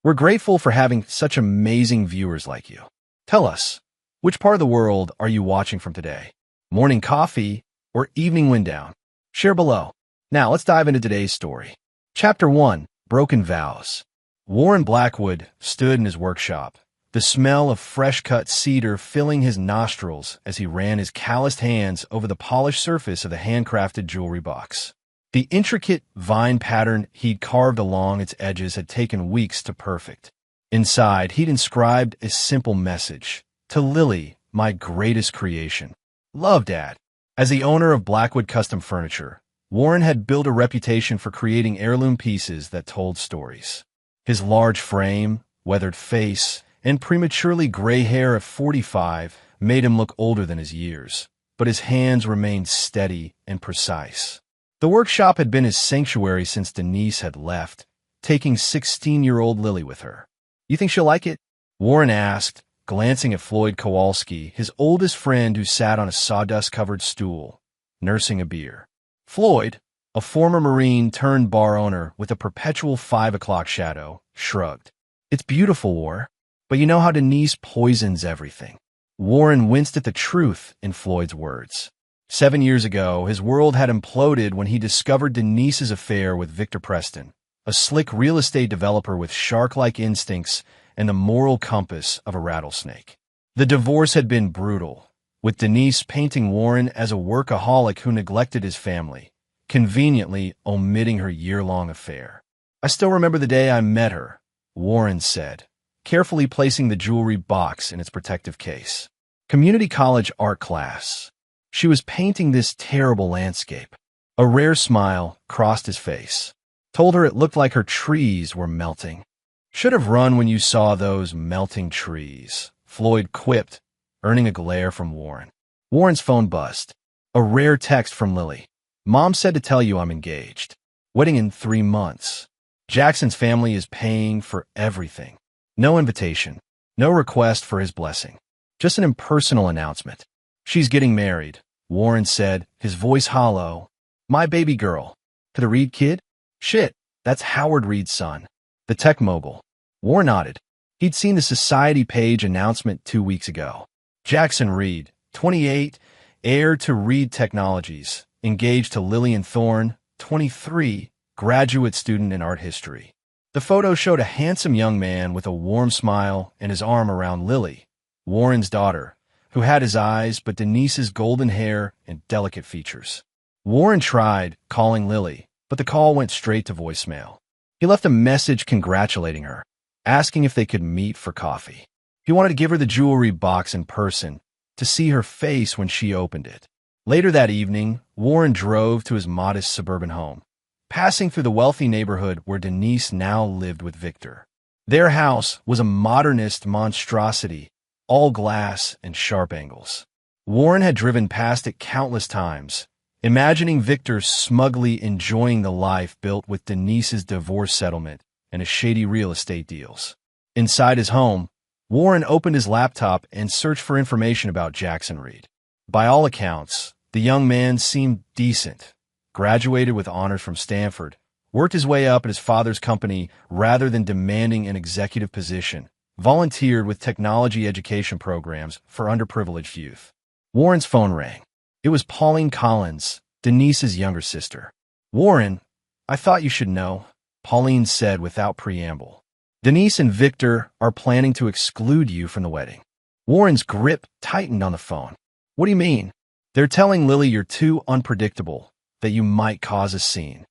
We're grateful for having such amazing viewers like you. Tell us, which part of the world are you watching from today? Morning coffee or evening wind down? Share below. Now let's dive into today's story. Chapter 1. Broken Vows. Warren Blackwood stood in his workshop, the smell of fresh-cut cedar filling his nostrils as he ran his calloused hands over the polished surface of the handcrafted jewelry box. The intricate vine pattern he'd carved along its edges had taken weeks to perfect. Inside, he'd inscribed a simple message: "To Lily, my greatest creation. Love, Dad." As the owner of Blackwood Custom Furniture, Warren had built a reputation for creating heirloom pieces that told stories. His large frame, weathered face, and prematurely gray hair at 45 made him look older than his years, but his hands remained steady and precise. The workshop had been his sanctuary since Denise had left, taking 16-year-old Lily with her. "You think she'll like it?" Warren asked, glancing at Floyd Kowalski, his oldest friend who sat on a sawdust-covered stool, nursing a beer. Floyd, a former Marine turned bar owner with a perpetual 5 o'clock shadow, shrugged. "It's beautiful, War, but you know how Denise poisons everything." Warren winced at the truth in Floyd's words. 7 years ago, his world had imploded when he discovered Denise's affair with Victor Preston, a slick real estate developer with shark-like instincts and the moral compass of a rattlesnake. The divorce had been brutal, with Denise painting Warren as a workaholic who neglected his family, conveniently omitting her year-long affair. "I still remember the day I met her," Warren said, carefully placing the jewelry box in its protective case. Community college art class. She was painting this terrible landscape. A rare smile crossed his face. Told her it looked like her trees were melting. "Should have run when you saw those melting trees," Floyd quipped, earning a glare from Warren. Warren's phone buzzed. A rare text from Lily. "Mom said to tell you I'm engaged. Wedding in 3 months. Jackson's family is paying for everything. No invitation. No request for his blessing. Just an impersonal announcement. She's getting married," Warren said, his voice hollow. "My baby girl. To the Reed kid? Shit, that's Howard Reed's son. The tech mogul." Warren nodded. He'd seen the society page announcement 2 weeks ago. Jackson Reed, 28, heir to Reed Technologies, engaged to Lillian Thorne, 23, graduate student in art history. The photo showed a handsome young man with a warm smile and his arm around Lily, Warren's daughter, who had his eyes but Denise's golden hair and delicate features. Warren tried calling Lily, but the call went straight to voicemail. He left a message congratulating her, asking if they could meet for coffee. He wanted to give her the jewelry box in person, to see her face when she opened it. Later that evening, Warren drove to his modest suburban home, passing through the wealthy neighborhood where Denise now lived with Victor. Their house was a modernist monstrosity, all glass and sharp angles. Warren had driven past it countless times, imagining Victor smugly enjoying the life built with Denise's divorce settlement and his shady real estate deals. Inside his home, Warren opened his laptop and searched for information about Jackson Reed. By all accounts, the young man seemed decent, graduated with honors from Stanford, worked his way up at his father's company rather than demanding an executive position, volunteered with technology education programs for underprivileged youth. Warren's phone rang. It was Pauline Collins, Denise's younger sister. "Warren, I thought you should know," Pauline said without preamble. "Denise and Victor are planning to exclude you from the wedding." Warren's grip tightened on the phone. "What do you mean?" "They're telling Lily you're too unpredictable, that you might cause a scene."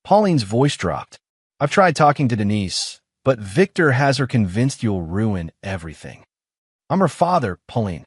Pauline's voice dropped. "I've tried talking to Denise, but Victor has her convinced you'll ruin everything." "I'm her father, Pauline."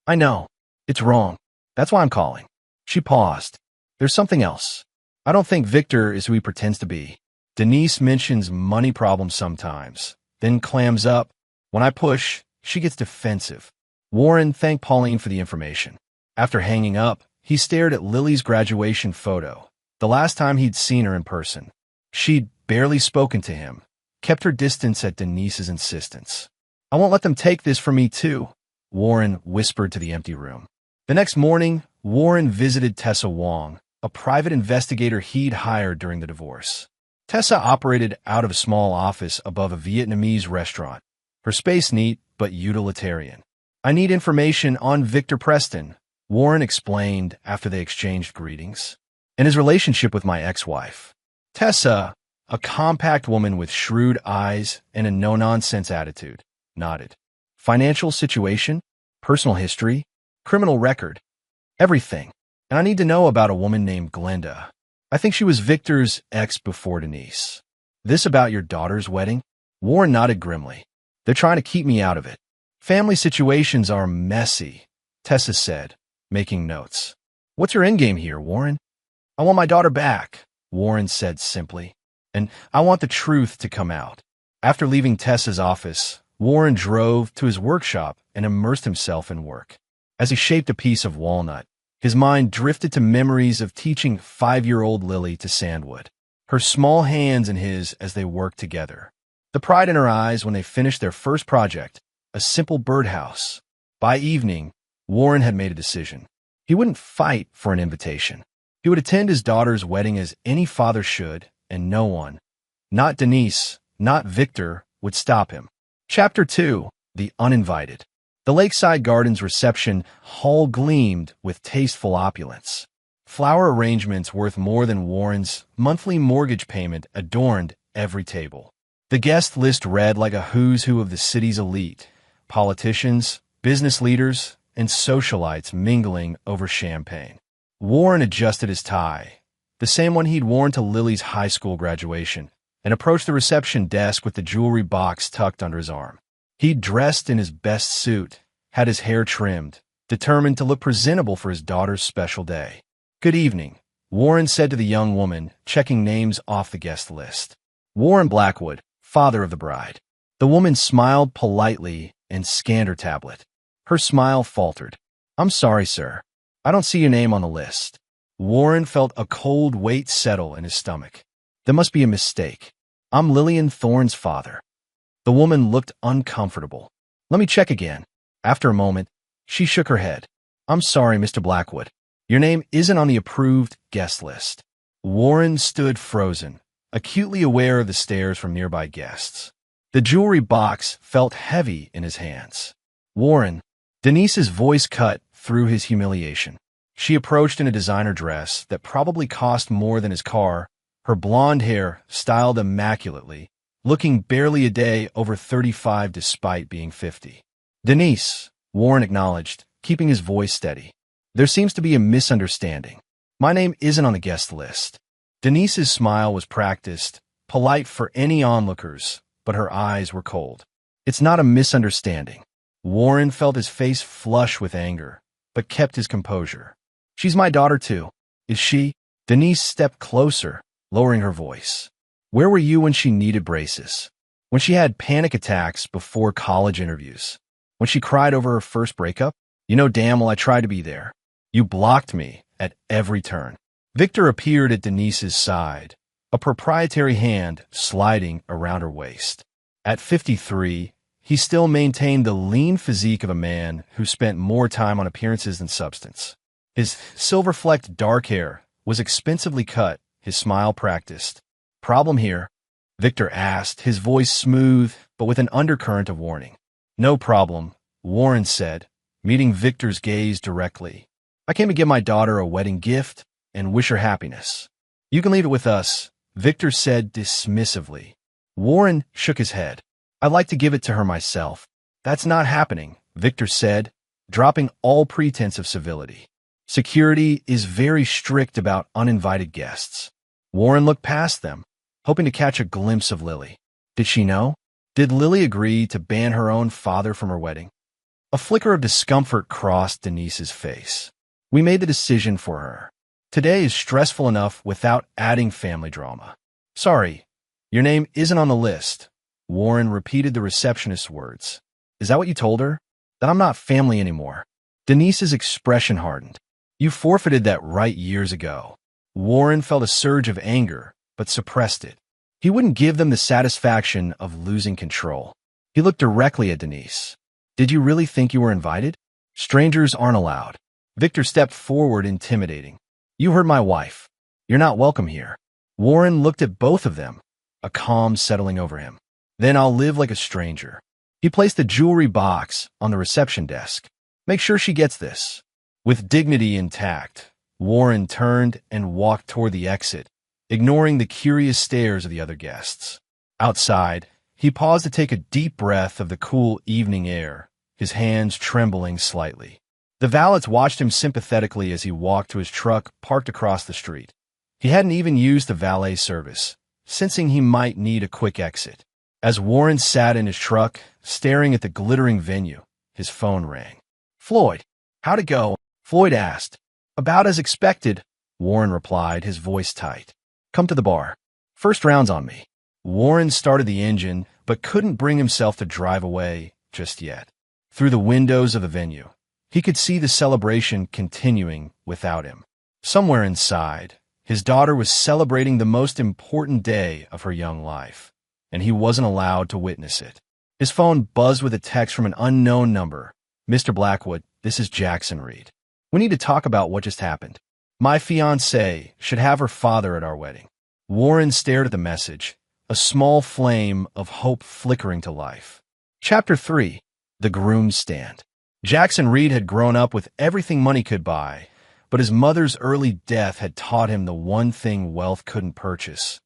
"I know. It's wrong. That's why I'm calling." She paused. "There's something else. I don't think Victor is who he pretends to be. Denise mentions money problems sometimes, then clams up. When I push, she gets defensive." Warren thanked Pauline for the information. After hanging up, he stared at Lily's graduation photo, the last time he'd seen her in person. She'd barely spoken to him, kept her distance at Denise's insistence. "I won't let them take this from me, too," Warren whispered to the empty room. The next morning, Warren visited Tessa Wong, a private investigator he'd hired during the divorce. Tessa operated out of a small office above a Vietnamese restaurant. Her space neat, but utilitarian. I need information on Victor Preston, Warren explained after they exchanged greetings, and his relationship with my ex-wife. Tessa, a compact woman with shrewd eyes and a no-nonsense attitude, nodded. Financial situation? Personal history? Criminal record? Everything. And I need to know about a woman named Glenda. I think she was Victor's ex before Denise. This about your daughter's wedding? Warren nodded grimly. They're trying to keep me out of it. Family situations are messy, Tessa said, making notes. What's your endgame here, Warren? I want my daughter back, Warren said simply. And I want the truth to come out. After leaving Tessa's office, Warren drove to his workshop and immersed himself in work. As he shaped a piece of walnut, his mind drifted to memories of teaching 5-year-old Lily to sandwood, her small hands in his as they worked together. The pride in her eyes when they finished their first project, a simple birdhouse. By evening, Warren had made a decision. He wouldn't fight for an invitation. He would attend his daughter's wedding as any father should, and no one, not Denise, not Victor, would stop him. Chapter 2, The Uninvited. The Lakeside Gardens reception hall gleamed with tasteful opulence. Flower arrangements worth more than Warren's monthly mortgage payment adorned every table. The guest list read like a who's who of the city's elite, politicians, business leaders, and socialites mingling over champagne. Warren adjusted his tie, the same one he'd worn to Lily's high school graduation, and approached the reception desk with the jewelry box tucked under his arm. He'd dressed in his best suit, had his hair trimmed, determined to look presentable for his daughter's special day. Good evening, Warren said to the young woman, checking names off the guest list. Warren Blackwood, father of the bride. The woman smiled politely and scanned her tablet. Her smile faltered. I'm sorry, sir. I don't see your name on the list. Warren felt a cold weight settle in his stomach. There must be a mistake. I'm Lillian Thorne's father. The woman looked uncomfortable. Let me check again. After a moment, she shook her head. I'm sorry, Mr. Blackwood. Your name isn't on the approved guest list. Warren stood frozen, acutely aware of the stares from nearby guests. The jewelry box felt heavy in his hands. Warren, Denise's voice cut through his humiliation. She approached in a designer dress that probably cost more than his car, her blonde hair styled immaculately, looking barely a day over 35 despite being 50. Denise, Warren acknowledged, keeping his voice steady. There seems to be a misunderstanding. My name isn't on the guest list. Denise's smile was practiced, polite for any onlookers, but her eyes were cold. It's not a misunderstanding. Warren felt his face flush with anger, but kept his composure. She's my daughter too. Is she? Denise stepped closer, lowering her voice. Where were you when she needed braces? When she had panic attacks before college interviews? When she cried over her first breakup? You know damn well I tried to be there. You blocked me at every turn. Victor appeared at Denise's side, a proprietary hand sliding around her waist. At 53, he still maintained the lean physique of a man who spent more time on appearances than substance. His silver-flecked dark hair was expensively cut, his smile practiced. Problem here? Victor asked, his voice smooth but with an undercurrent of warning. No problem, Warren said, meeting Victor's gaze directly. I came to give my daughter a wedding gift and wish her happiness. You can leave it with us, Victor said dismissively. Warren shook his head. I'd like to give it to her myself. That's not happening, Victor said, dropping all pretense of civility. Security is very strict about uninvited guests. Warren looked past them, hoping to catch a glimpse of Lily. Did she know? Did Lily agree to ban her own father from her wedding? A flicker of discomfort crossed Denise's face. We made the decision for her. Today is stressful enough without adding family drama. Sorry, your name isn't on the list. Warren repeated the receptionist's words. Is that what you told her? That I'm not family anymore. Denise's expression hardened. You forfeited that right years ago. Warren felt a surge of anger, but suppressed it. He wouldn't give them the satisfaction of losing control. He looked directly at Denise. Did you really think you were invited? Strangers aren't allowed. Victor stepped forward, intimidating. You heard my wife. You're not welcome here. Warren looked at both of them, a calm settling over him. Then I'll live like a stranger. He placed the jewelry box on the reception desk. Make sure she gets this. With dignity intact, Warren turned and walked toward the exit, ignoring the curious stares of the other guests. Outside, he paused to take a deep breath of the cool evening air, his hands trembling slightly. The valets watched him sympathetically as he walked to his truck parked across the street. He hadn't even used the valet service, sensing he might need a quick exit. As Warren sat in his truck, staring at the glittering venue, his phone rang. "Floyd, how'd it go?" Floyd asked. "About as expected," Warren replied, his voice tight. "Come to the bar. First round's on me." Warren started the engine, but couldn't bring himself to drive away just yet. Through the windows of the venue, he could see the celebration continuing without him. Somewhere inside, his daughter was celebrating the most important day of her young life, and he wasn't allowed to witness it. His phone buzzed with a text from an unknown number. "Mr. Blackwood, this is Jackson Reed. We need to talk about what just happened. My fiancée should have her father at our wedding." Warren stared at the message, a small flame of hope flickering to life. Chapter 3. The Groom's Stand. Jackson Reed had grown up with everything money could buy, but his mother's early death had taught him the one thing wealth couldn't purchase: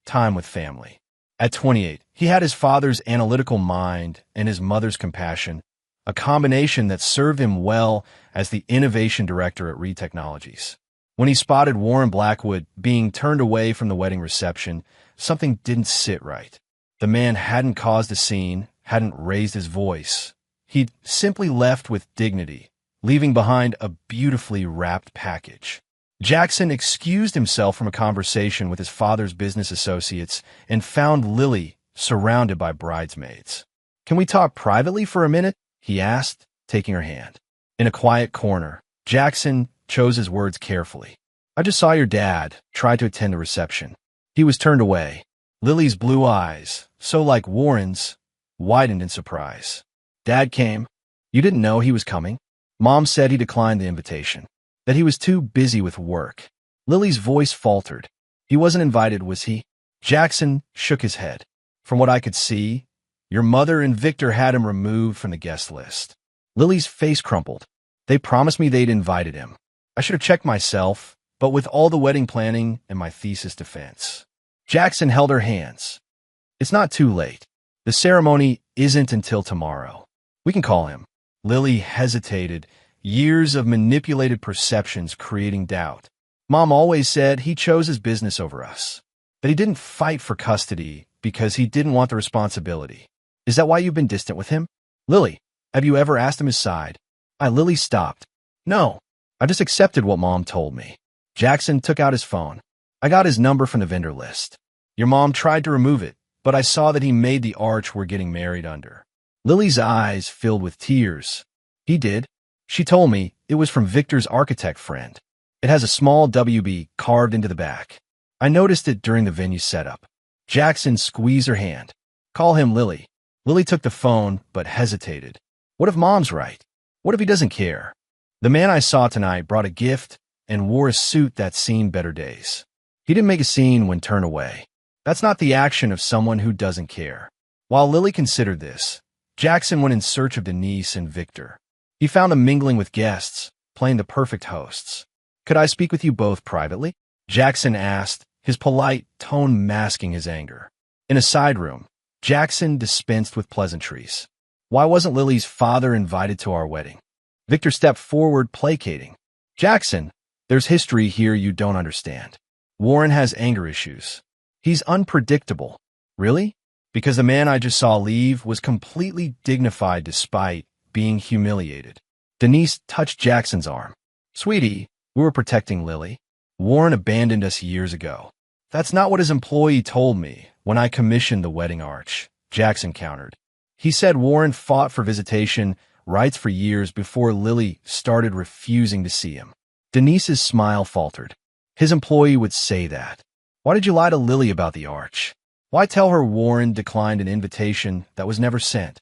time with family. At 28, he had his father's analytical mind and his mother's compassion, a combination that served him well as the innovation director at Reed Technologies. When he spotted Warren Blackwood being turned away from the wedding reception, something didn't sit right. The man hadn't caused a scene, hadn't raised his voice. He'd simply left with dignity, leaving behind a beautifully wrapped package. Jackson excused himself from a conversation with his father's business associates and found Lily surrounded by bridesmaids. "Can we talk privately for a minute?" he asked, taking her hand. In a quiet corner, Jackson chose his words carefully. "I just saw your dad try to attend the reception. He was turned away." Lily's blue eyes, so like Warren's, widened in surprise. "Dad came. You didn't know he was coming?" "Mom said he declined the invitation, that he was too busy with work." Lily's voice faltered. "He wasn't invited, was he?" Jackson shook his head. "From what I could see, your mother and Victor had him removed from the guest list." Lily's face crumpled. "They promised me they'd invited him. I should have checked myself, but with all the wedding planning and my thesis defense." Jackson held her hands. "It's not too late. The ceremony isn't until tomorrow. We can call him." Lily hesitated, years of manipulated perceptions creating doubt. "Mom always said he chose his business over us, that he didn't fight for custody because he didn't want the responsibility. Is that why you've been distant with him?" "Lily, have you ever asked him his side?" Lily stopped. "No, I just accepted what Mom told me." Jackson took out his phone. "I got his number from the vendor list. Your mom tried to remove it, but I saw that he made the arch we're getting married under." Lily's eyes filled with tears. "He did. She told me it was from Victor's architect friend. It has a small WB carved into the back. I noticed it during the venue setup." Jackson squeezed her hand. "Call him Lily." Lily took the phone, but hesitated. "What if Mom's right? What if he doesn't care? The man I saw tonight brought a gift and wore a suit that's seen better days. He didn't make a scene when turned away. That's not the action of someone who doesn't care." While Lily considered this, Jackson went in search of Denise and Victor. He found them mingling with guests, playing the perfect hosts. "Could I speak with you both privately?" Jackson asked, his polite tone masking his anger. In a side room, Jackson dispensed with pleasantries. "Why wasn't Lily's father invited to our wedding?" Victor stepped forward, placating. "Jackson, there's history here you don't understand. Warren has anger issues. He's unpredictable." "Really?" "Because the man I just saw leave was completely dignified despite being humiliated." Denise touched Jackson's arm. "Sweetie, we were protecting Lily. Warren abandoned us years ago." "That's not what his employee told me when I commissioned the wedding arch," Jackson countered. "He said Warren fought for visitation rights for years before Lily started refusing to see him." Denise's smile faltered. "His employee would say that. Why did you lie to Lily about the arch? Why tell her Warren declined an invitation that was never sent?"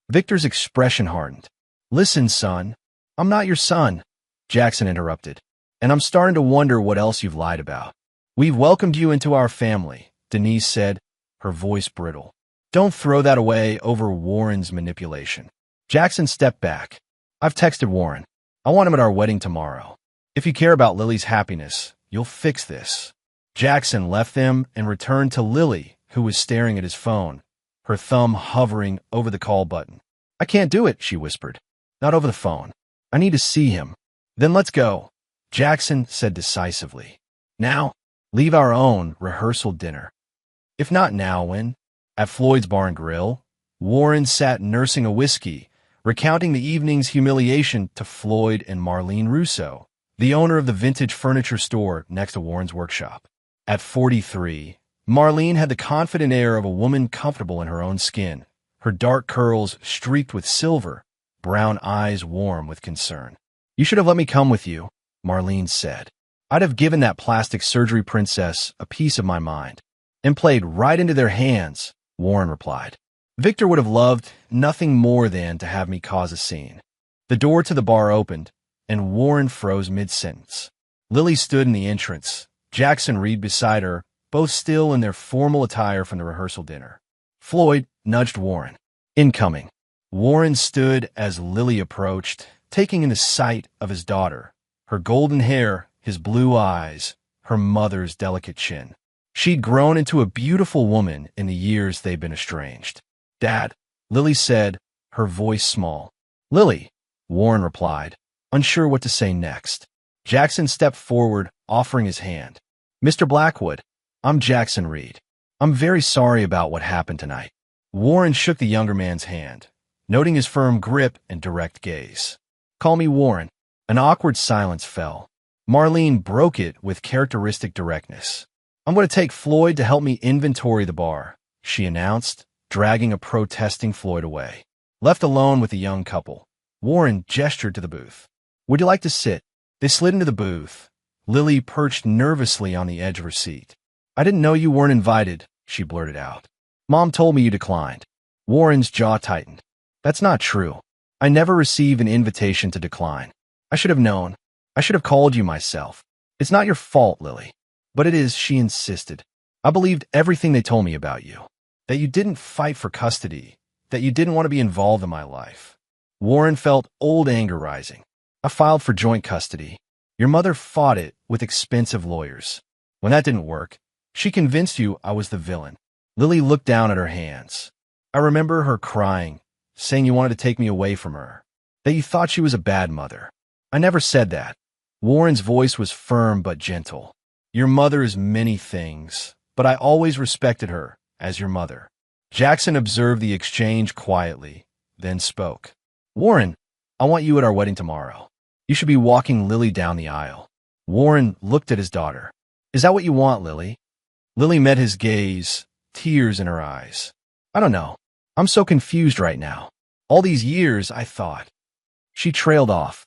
Victor's expression hardened. "Listen, son, I'm not your son," Jackson interrupted, "and I'm starting to wonder what else you've lied about." We've welcomed you into our family, Denise said, her voice brittle. Don't throw that away over Warren's manipulation. Jackson stepped back. I've texted Warren. I want him at our wedding tomorrow. If you care about Lily's happiness, you'll fix this. Jackson left them and returned to Lily, who was staring at his phone, her thumb hovering over the call button. I can't do it, she whispered. Not over the phone. I need to see him. Then let's go, Jackson said decisively. Now, leave our own rehearsal dinner. If not now, when? At Floyd's Bar and Grill, Warren sat nursing a whiskey, recounting the evening's humiliation to Floyd and Marlene Russo, the owner of the vintage furniture store next to Warren's workshop. At 43, Marlene had the confident air of a woman comfortable in her own skin, her dark curls streaked with silver, brown eyes warm with concern. You should have let me come with you, Marlene said. I'd have given that plastic surgery princess a piece of my mind. And played right into their hands, Warren replied. Victor would have loved nothing more than to have me cause a scene. The door to the bar opened, and Warren froze mid-sentence. Lily stood in the entrance, Jackson Reed beside her, both still in their formal attire from the rehearsal dinner. Floyd nudged Warren. Incoming. Warren stood as Lily approached, taking in the sight of his daughter, her golden hair, his blue eyes, her mother's delicate chin. She'd grown into a beautiful woman in the years they'd been estranged. Dad, Lily said, her voice small. Lily, Warren replied, unsure what to say next. Jackson stepped forward, offering his hand. Mr. Blackwood, I'm Jackson Reed. I'm very sorry about what happened tonight. Warren shook the younger man's hand, noting his firm grip and direct gaze. Call me Warren. An awkward silence fell. Marlene broke it with characteristic directness. I'm going to take Floyd to help me inventory the bar, she announced, dragging a protesting Floyd away. Left alone with the young couple, Warren gestured to the booth. Would you like to sit? They slid into the booth. Lily perched nervously on the edge of her seat. I didn't know you weren't invited, she blurted out. Mom told me you declined. Warren's jaw tightened. That's not true. I never received an invitation to decline. I should have known. I should have called you myself. It's not your fault, Lily. But it is, she insisted. I believed everything they told me about you. That you didn't fight for custody. That you didn't want to be involved in my life. Warren felt old anger rising. I filed for joint custody. Your mother fought it with expensive lawyers. When that didn't work, she convinced you I was the villain. Lily looked down at her hands. I remember her crying, saying you wanted to take me away from her. That you thought she was a bad mother. I never said that. Warren's voice was firm but gentle. Your mother is many things, but I always respected her as your mother. Jackson observed the exchange quietly, then spoke. Warren, I want you at our wedding tomorrow. You should be walking Lily down the aisle. Warren looked at his daughter. Is that what you want, Lily? Lily met his gaze, tears in her eyes. I don't know. I'm so confused right now. All these years, I thought. She trailed off.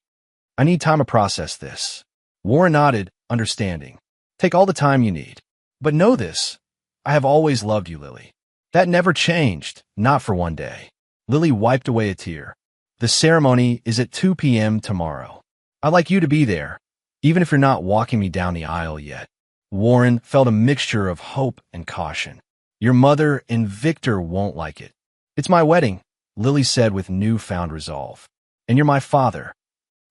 I need time to process this. Warren nodded, understanding. Take all the time you need. But know this. I have always loved you, Lily. That never changed, not for one day. Lily wiped away a tear. The ceremony is at 2 p.m. tomorrow. I'd like you to be there, even if you're not walking me down the aisle yet. Warren felt a mixture of hope and caution. Your mother and Victor won't like it. It's my wedding, Lily said with newfound resolve. And you're my father.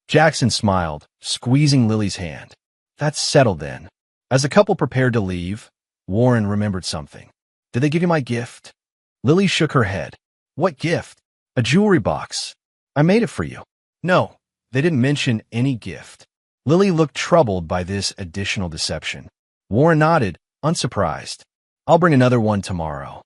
Jackson smiled, squeezing Lily's hand. That's settled then. As the couple prepared to leave, Warren remembered something. Did they give you my gift? Lily shook her head. What gift? A jewelry box. I made it for you. No, they didn't mention any gift. Lily looked troubled by this additional deception. Warren nodded, unsurprised. I'll bring another one tomorrow.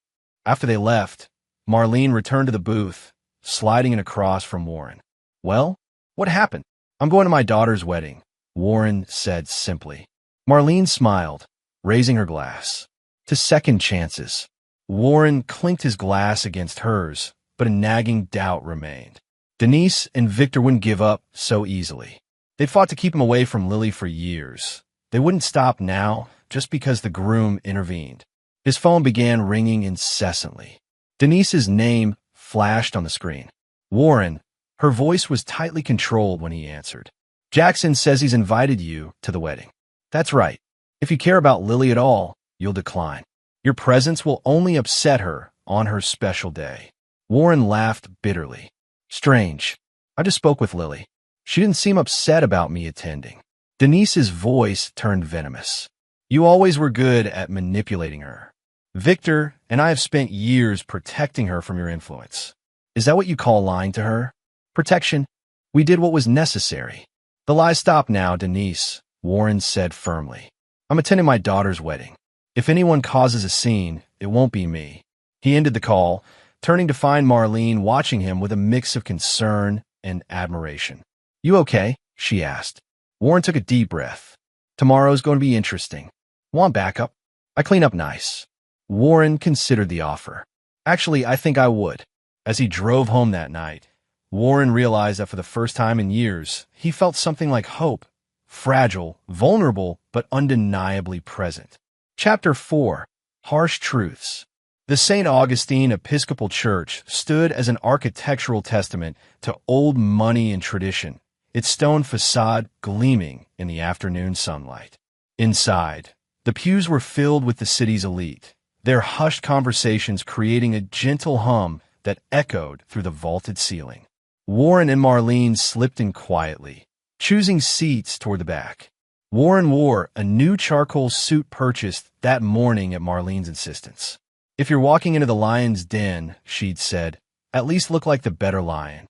After they left, Marlene returned to the booth, sliding it across from Warren. Well, what happened? I'm going to my daughter's wedding, Warren said simply. Marlene smiled, raising her glass. To second chances. Warren clinked his glass against hers, but a nagging doubt remained. Denise and Victor wouldn't give up so easily. They'd fought to keep him away from Lily for years. They wouldn't stop now just because the groom intervened. His phone began ringing incessantly. Denise's name flashed on the screen. Warren, her voice was tightly controlled when he answered. Jackson says he's invited you to the wedding. That's right. If you care about Lily at all, you'll decline. Your presence will only upset her on her special day. Warren laughed bitterly. Strange. I just spoke with Lily. She didn't seem upset about me attending. Denise's voice turned venomous. You always were good at manipulating her. Victor and I have spent years protecting her from your influence. Is that what you call lying to her? Protection? We did what was necessary. The lies stop now, Denise, Warren said firmly. I'm attending my daughter's wedding. If anyone causes a scene, it won't be me. He ended the call, turning to find Marlene watching him with a mix of concern and admiration. You okay? She asked. Warren took a deep breath. Tomorrow's going to be interesting. Want backup? I clean up nice. Warren considered the offer. Actually, I think I would. As he drove home that night, Warren realized that for the first time in years, he felt something like hope. Fragile, vulnerable, but undeniably present. Chapter 4. Harsh Truths. The St. Augustine Episcopal Church stood as an architectural testament to old money and tradition, its stone facade gleaming in the afternoon sunlight. Inside, the pews were filled with the city's elite, their hushed conversations creating a gentle hum that echoed through the vaulted ceiling. Warren and Marlene slipped in quietly, choosing seats toward the back. Warren wore a new charcoal suit purchased that morning at Marlene's insistence. If you're walking into the lion's den, she'd said, at least look like the better lion.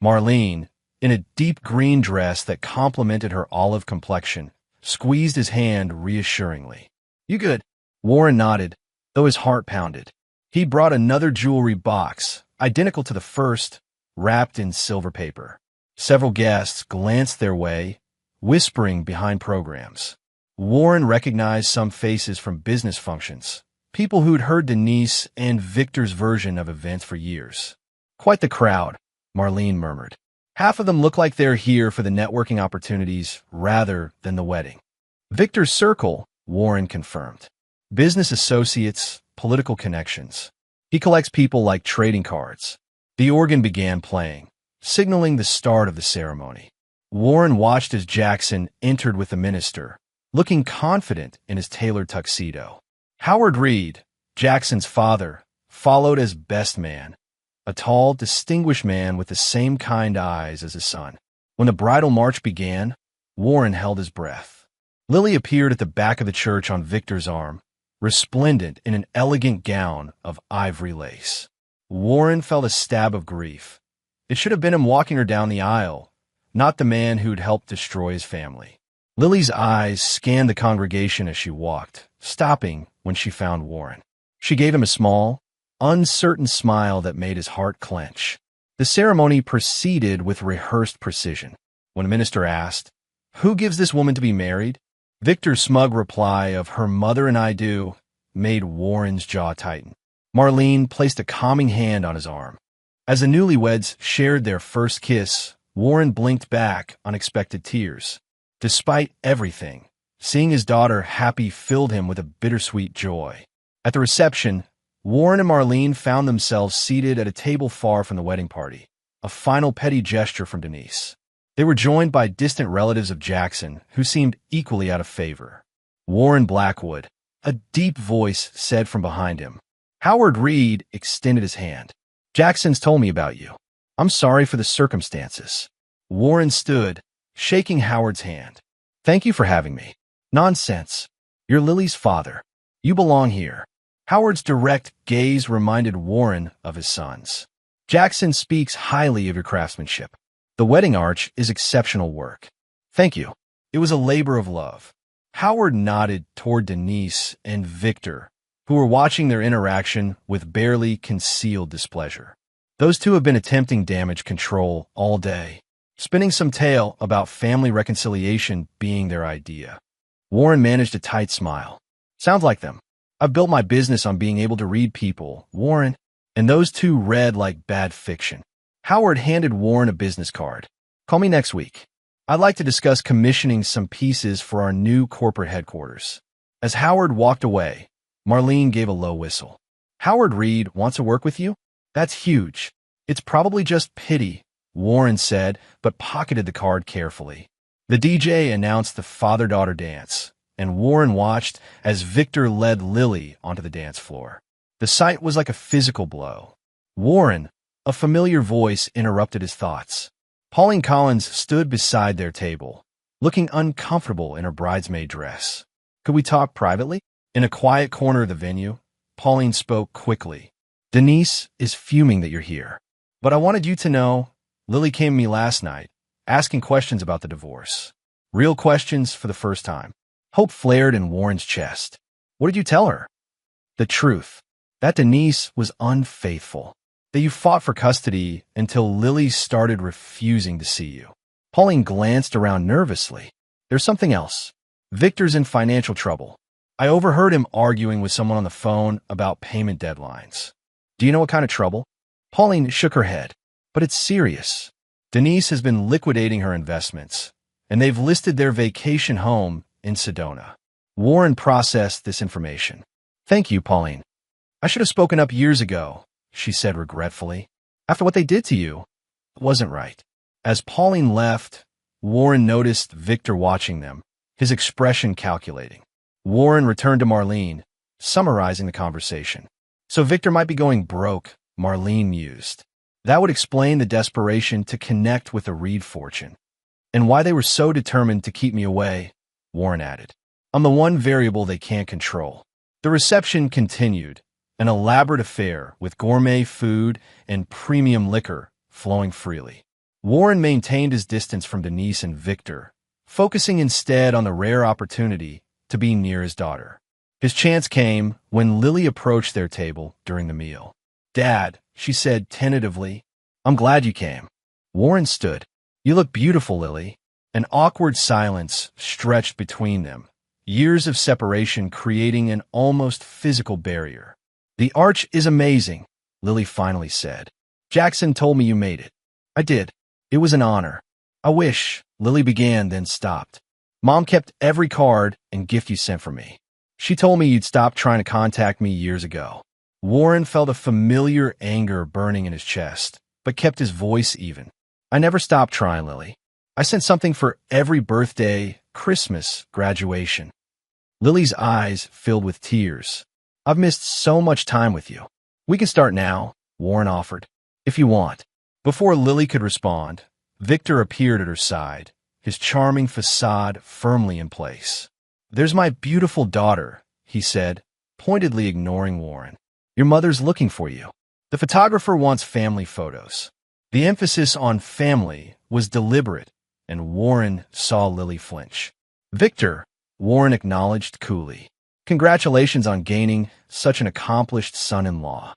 Marlene, in a deep green dress that complemented her olive complexion, squeezed his hand reassuringly. You good? Warren nodded, though his heart pounded. He brought another jewelry box, identical to the first, wrapped in silver paper. Several guests glanced their way, whispering behind programs. Warren recognized some faces from business functions, people who'd heard Denise and Victor's version of events for years. Quite the crowd, Marlene murmured. Half of them look like they're here for the networking opportunities rather than the wedding. Victor's circle, Warren confirmed. Business associates, political connections. He collects people like trading cards. The organ began playing, signaling the start of the ceremony. Warren watched as Jackson entered with the minister, looking confident in his tailored tuxedo. Howard Reed, Jackson's father, followed as best man, a tall, distinguished man with the same kind eyes as his son. When the bridal march began, Warren held his breath. Lily appeared at the back of the church on Victor's arm, resplendent in an elegant gown of ivory lace. Warren felt a stab of grief. It should have been him walking her down the aisle, not the man who'd helped destroy his family. Lily's eyes scanned the congregation as she walked, stopping when she found Warren. She gave him a small, uncertain smile that made his heart clench. The ceremony proceeded with rehearsed precision. When the minister asked, "Who gives this woman to be married?" Victor's smug reply of "Her mother and I do" made Warren's jaw tighten. Marlene placed a calming hand on his arm. As the newlyweds shared their first kiss, Warren blinked back unexpected tears. Despite everything, seeing his daughter happy filled him with a bittersweet joy. At the reception, Warren and Marlene found themselves seated at a table far from the wedding party, a final petty gesture from Denise. They were joined by distant relatives of Jackson, who seemed equally out of favor. Warren Blackwood, a deep voice said from behind him. Howard Reed extended his hand. Jackson's told me about you. I'm sorry for the circumstances. Warren stood, shaking Howard's hand. Thank you for having me. Nonsense. You're Lily's father. You belong here. Howard's direct gaze reminded Warren of his sons. Jackson speaks highly of your craftsmanship. The wedding arch is exceptional work. Thank you. It was a labor of love. Howard nodded toward Denise and Victor, who were watching their interaction with barely concealed displeasure. Those two have been attempting damage control all day, spinning some tale about family reconciliation being their idea. Warren managed a tight smile. Sounds like them. I've built my business on being able to read people, Warren, and those two read like bad fiction. Howard handed Warren a business card. Call me next week. I'd like to discuss commissioning some pieces for our new corporate headquarters. As Howard walked away, Marlene gave a low whistle. Howard Reed wants to work with you? That's huge. It's probably just pity, Warren said, but pocketed the card carefully. The DJ announced the father-daughter dance, and Warren watched as Victor led Lily onto the dance floor. The sight was like a physical blow. Warren, a familiar voice, interrupted his thoughts. Pauline Collins stood beside their table, looking uncomfortable in her bridesmaid dress. "Could we talk privately?" In a quiet corner of the venue, Pauline spoke quickly. "Denise is fuming that you're here. But I wanted you to know, Lily came to me last night, asking questions about the divorce. Real questions for the first time." Hope flared in Warren's chest. "What did you tell her?" "The truth. That Denise was unfaithful. That you fought for custody until Lily started refusing to see you." Pauline glanced around nervously. "There's something else. Victor's in financial trouble. I overheard him arguing with someone on the phone about payment deadlines." "Do you know what kind of trouble?" Pauline shook her head. "But it's serious. Denise has been liquidating her investments, and they've listed their vacation home in Sedona." Warren processed this information. "Thank you, Pauline. I should have spoken up years ago," she said regretfully. "After what they did to you, it wasn't right." As Pauline left, Warren noticed Victor watching them, his expression calculating. Warren returned to Marlene, summarizing the conversation. "So Victor might be going broke," Marlene mused. "That would explain the desperation to connect with the Reed fortune. And why they were so determined to keep me away," Warren added. "I'm the one variable they can't control." The reception continued, an elaborate affair with gourmet food and premium liquor flowing freely. Warren maintained his distance from Denise and Victor, focusing instead on the rare opportunity to be near his daughter. His chance came when Lily approached their table during the meal. "Dad," she said tentatively, "I'm glad you came." Warren stood. "You look beautiful, Lily." An awkward silence stretched between them, years of separation creating an almost physical barrier. "The arch is amazing," Lily finally said. "Jackson told me you made it." "I did. It was an honor." "I wish," Lily began, then stopped. "Mom kept every card and gift you sent for me. She told me you'd stopped trying to contact me years ago." Warren felt a familiar anger burning in his chest, but kept his voice even. "I never stopped trying, Lily. I sent something for every birthday, Christmas, graduation." Lily's eyes filled with tears. "I've missed so much time with you." "We can start now," Warren offered, "if you want." Before Lily could respond, Victor appeared at her side, his charming facade firmly in place. "There's my beautiful daughter," he said, pointedly ignoring Warren. "Your mother's looking for you." The photographer wants family photos. The emphasis on family was deliberate, and Warren saw Lily flinch. "Victor," Warren acknowledged coolly. "Congratulations on gaining such an accomplished son-in-law."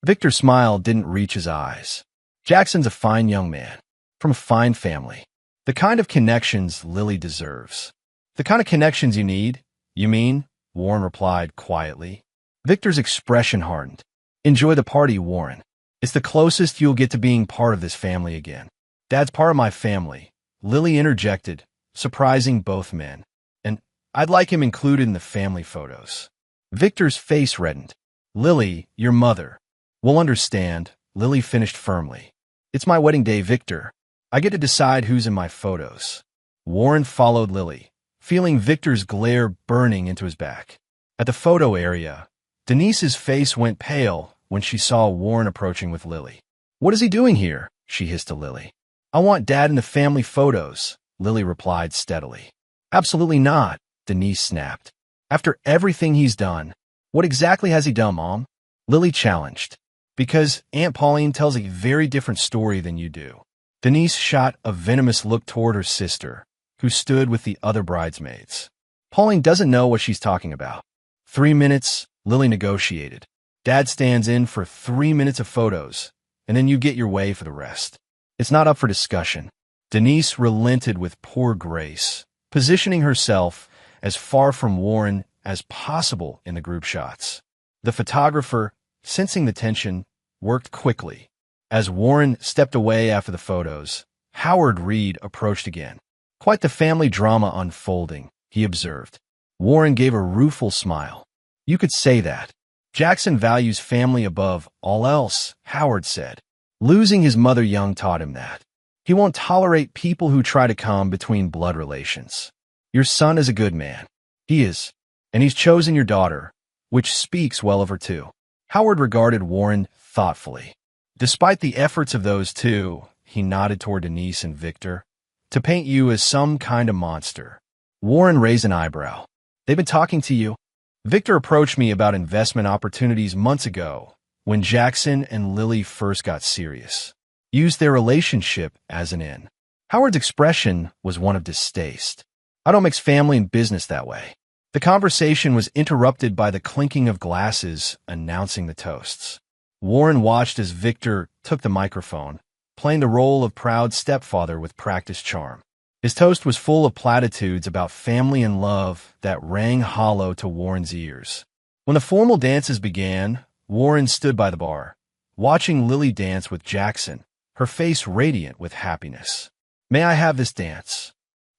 Victor's smile didn't reach his eyes. "Jackson's a fine young man, from a fine family. The kind of connections Lily deserves." "The kind of connections you need, you mean?" Warren replied quietly. Victor's expression hardened. "Enjoy the party, Warren. It's the closest you'll get to being part of this family again." "Dad's part of my family," Lily interjected, surprising both men. "And I'd like him included in the family photos." Victor's face reddened. "Lily, your mother will understand," Lily finished firmly. "It's my wedding day, Victor. I get to decide who's in my photos." Warren followed Lily, feeling Victor's glare burning into his back. At the photo area, Denise's face went pale when she saw Warren approaching with Lily. "What is he doing here?" she hissed to Lily. "I want Dad in the family photos," Lily replied steadily. "Absolutely not," Denise snapped. "After everything he's done." "What exactly has he done, Mom?" Lily challenged. "Because Aunt Pauline tells a very different story than you do." Denise shot a venomous look toward her sister, who stood with the other bridesmaids. "Pauline doesn't know what she's talking about." 3 minutes, Lily negotiated. "Dad stands in for 3 minutes of photos, and then you get your way for the rest." "It's not up for discussion." Denise relented with poor grace, positioning herself as far from Warren as possible in the group shots. The photographer, sensing the tension, worked quickly. As Warren stepped away after the photos, Howard Reed approached again. "Quite the family drama unfolding," he observed. Warren gave a rueful smile. "You could say that. Jackson values family above all else," Howard said. "Losing his mother young taught him that. He won't tolerate people who try to come between blood relations. Your son is a good man." He is. And he's chosen your daughter, which speaks well of her too. Howard regarded Warren thoughtfully. Despite the efforts of those two, he nodded toward Denise and Victor, to paint you as some kind of monster. Warren raised an eyebrow. They've been talking to you? Victor approached me about investment opportunities months ago, when Jackson and Lily first got serious. Used their relationship as an in. Howard's expression was one of distaste. I don't mix family and business that way. The conversation was interrupted by the clinking of glasses announcing the toasts. Warren watched as Victor took the microphone, playing the role of proud stepfather with practiced charm. His toast was full of platitudes about family and love that rang hollow to Warren's ears. When the formal dances began, Warren stood by the bar, watching Lily dance with Jackson, her face radiant with happiness. "May I have this dance?"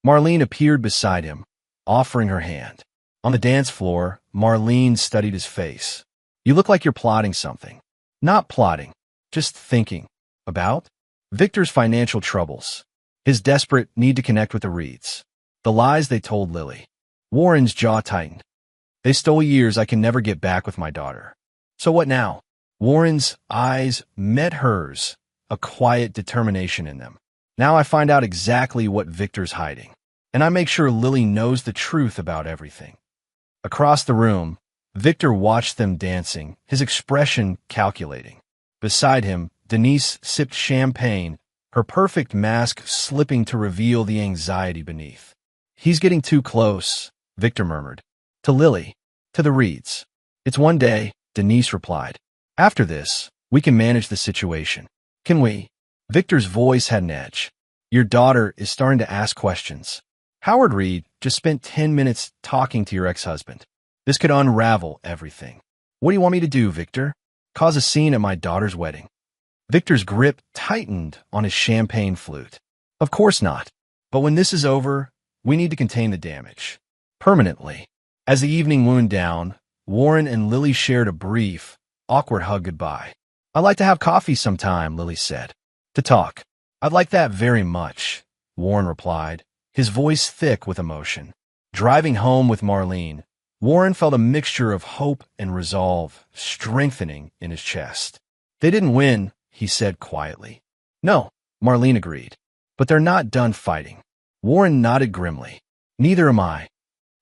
Marlene appeared beside him, offering her hand. On the dance floor, Marlene studied his face. "You look like you're plotting something." "Not plotting, just thinking." "About?" "Victor's financial troubles. His desperate need to connect with the Reeds. The lies they told Lily." Warren's jaw tightened. "They stole years I can never get back with my daughter. So what now?" Warren's eyes met hers, a quiet determination in them. "Now I find out exactly what Victor's hiding, and I make sure Lily knows the truth about everything." Across the room, Victor watched them dancing, his expression calculating. Beside him, Denise sipped champagne, her perfect mask slipping to reveal the anxiety beneath. "He's getting too close," Victor murmured. "To Lily. To the Reeds." "It's one day," Denise replied. "After this, we can manage the situation." "Can we?" Victor's voice had an edge. "Your daughter is starting to ask questions. Howard Reed just spent 10 minutes talking to your ex-husband. This could unravel everything." "What do you want me to do, Victor? Cause a scene at my daughter's wedding?" Victor's grip tightened on his champagne flute. "Of course not. But when this is over, we need to contain the damage. Permanently." As the evening wound down, Warren and Lily shared a brief, awkward hug goodbye. "I'd like to have coffee sometime," Lily said. "To talk." "I'd like that very much," Warren replied, his voice thick with emotion. Driving home with Marlene, Warren felt a mixture of hope and resolve strengthening in his chest. "They didn't win," he said quietly. "No," Marlene agreed. "But they're not done fighting." Warren nodded grimly. "Neither am I."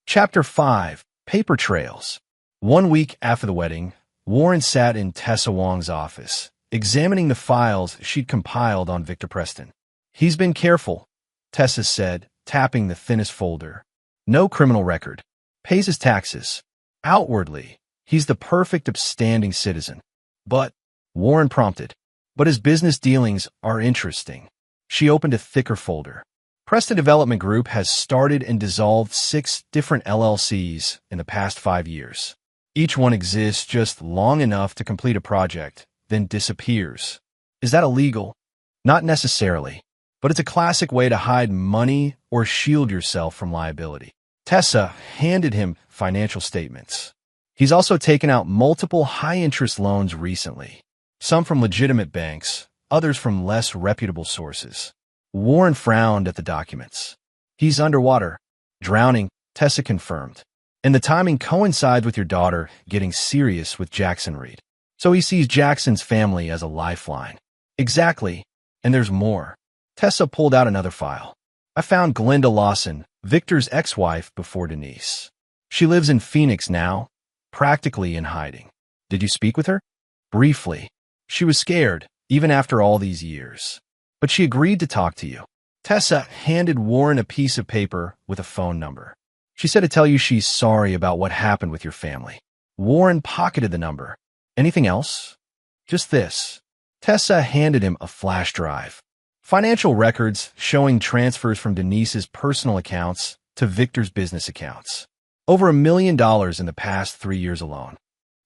Chapter 5. Paper Trails. 1 week after the wedding, Warren sat in Tessa Wong's office, examining the files she'd compiled on Victor Preston. "He's been careful," Tessa said, tapping the thinnest folder. "No criminal record. Pays his taxes. Outwardly, he's the perfect upstanding citizen. But," Warren prompted, "but his business dealings are interesting." She opened a thicker folder. Preston Development Group has started and dissolved 6 different LLCs in the past 5 years. Each one exists just long enough to complete a project, then disappears. "Is that illegal?" "Not necessarily, but it's a classic way to hide money or shield yourself from liability." Tessa handed him financial statements. "He's also taken out multiple high-interest loans recently, some from legitimate banks, others from less reputable sources." Warren frowned at the documents. "He's underwater. Drowning," Tessa confirmed. "And the timing coincides with your daughter getting serious with Jackson Reed. So he sees Jackson's family as a lifeline." "Exactly. And there's more." Tessa pulled out another file. "I found Glenda Lawson, Victor's ex-wife before Denise. She lives in Phoenix now, practically in hiding." "Did you speak with her?" "Briefly. She was scared, even after all these years. But she agreed to talk to you." Tessa handed Warren a piece of paper with a phone number. "She said to tell you she's sorry about what happened with your family." Warren pocketed the number. "Anything else?" "Just this." Tessa handed him a flash drive. Financial records showing transfers from Denise's personal accounts to Victor's business accounts. Over $1 million in the past 3 years alone.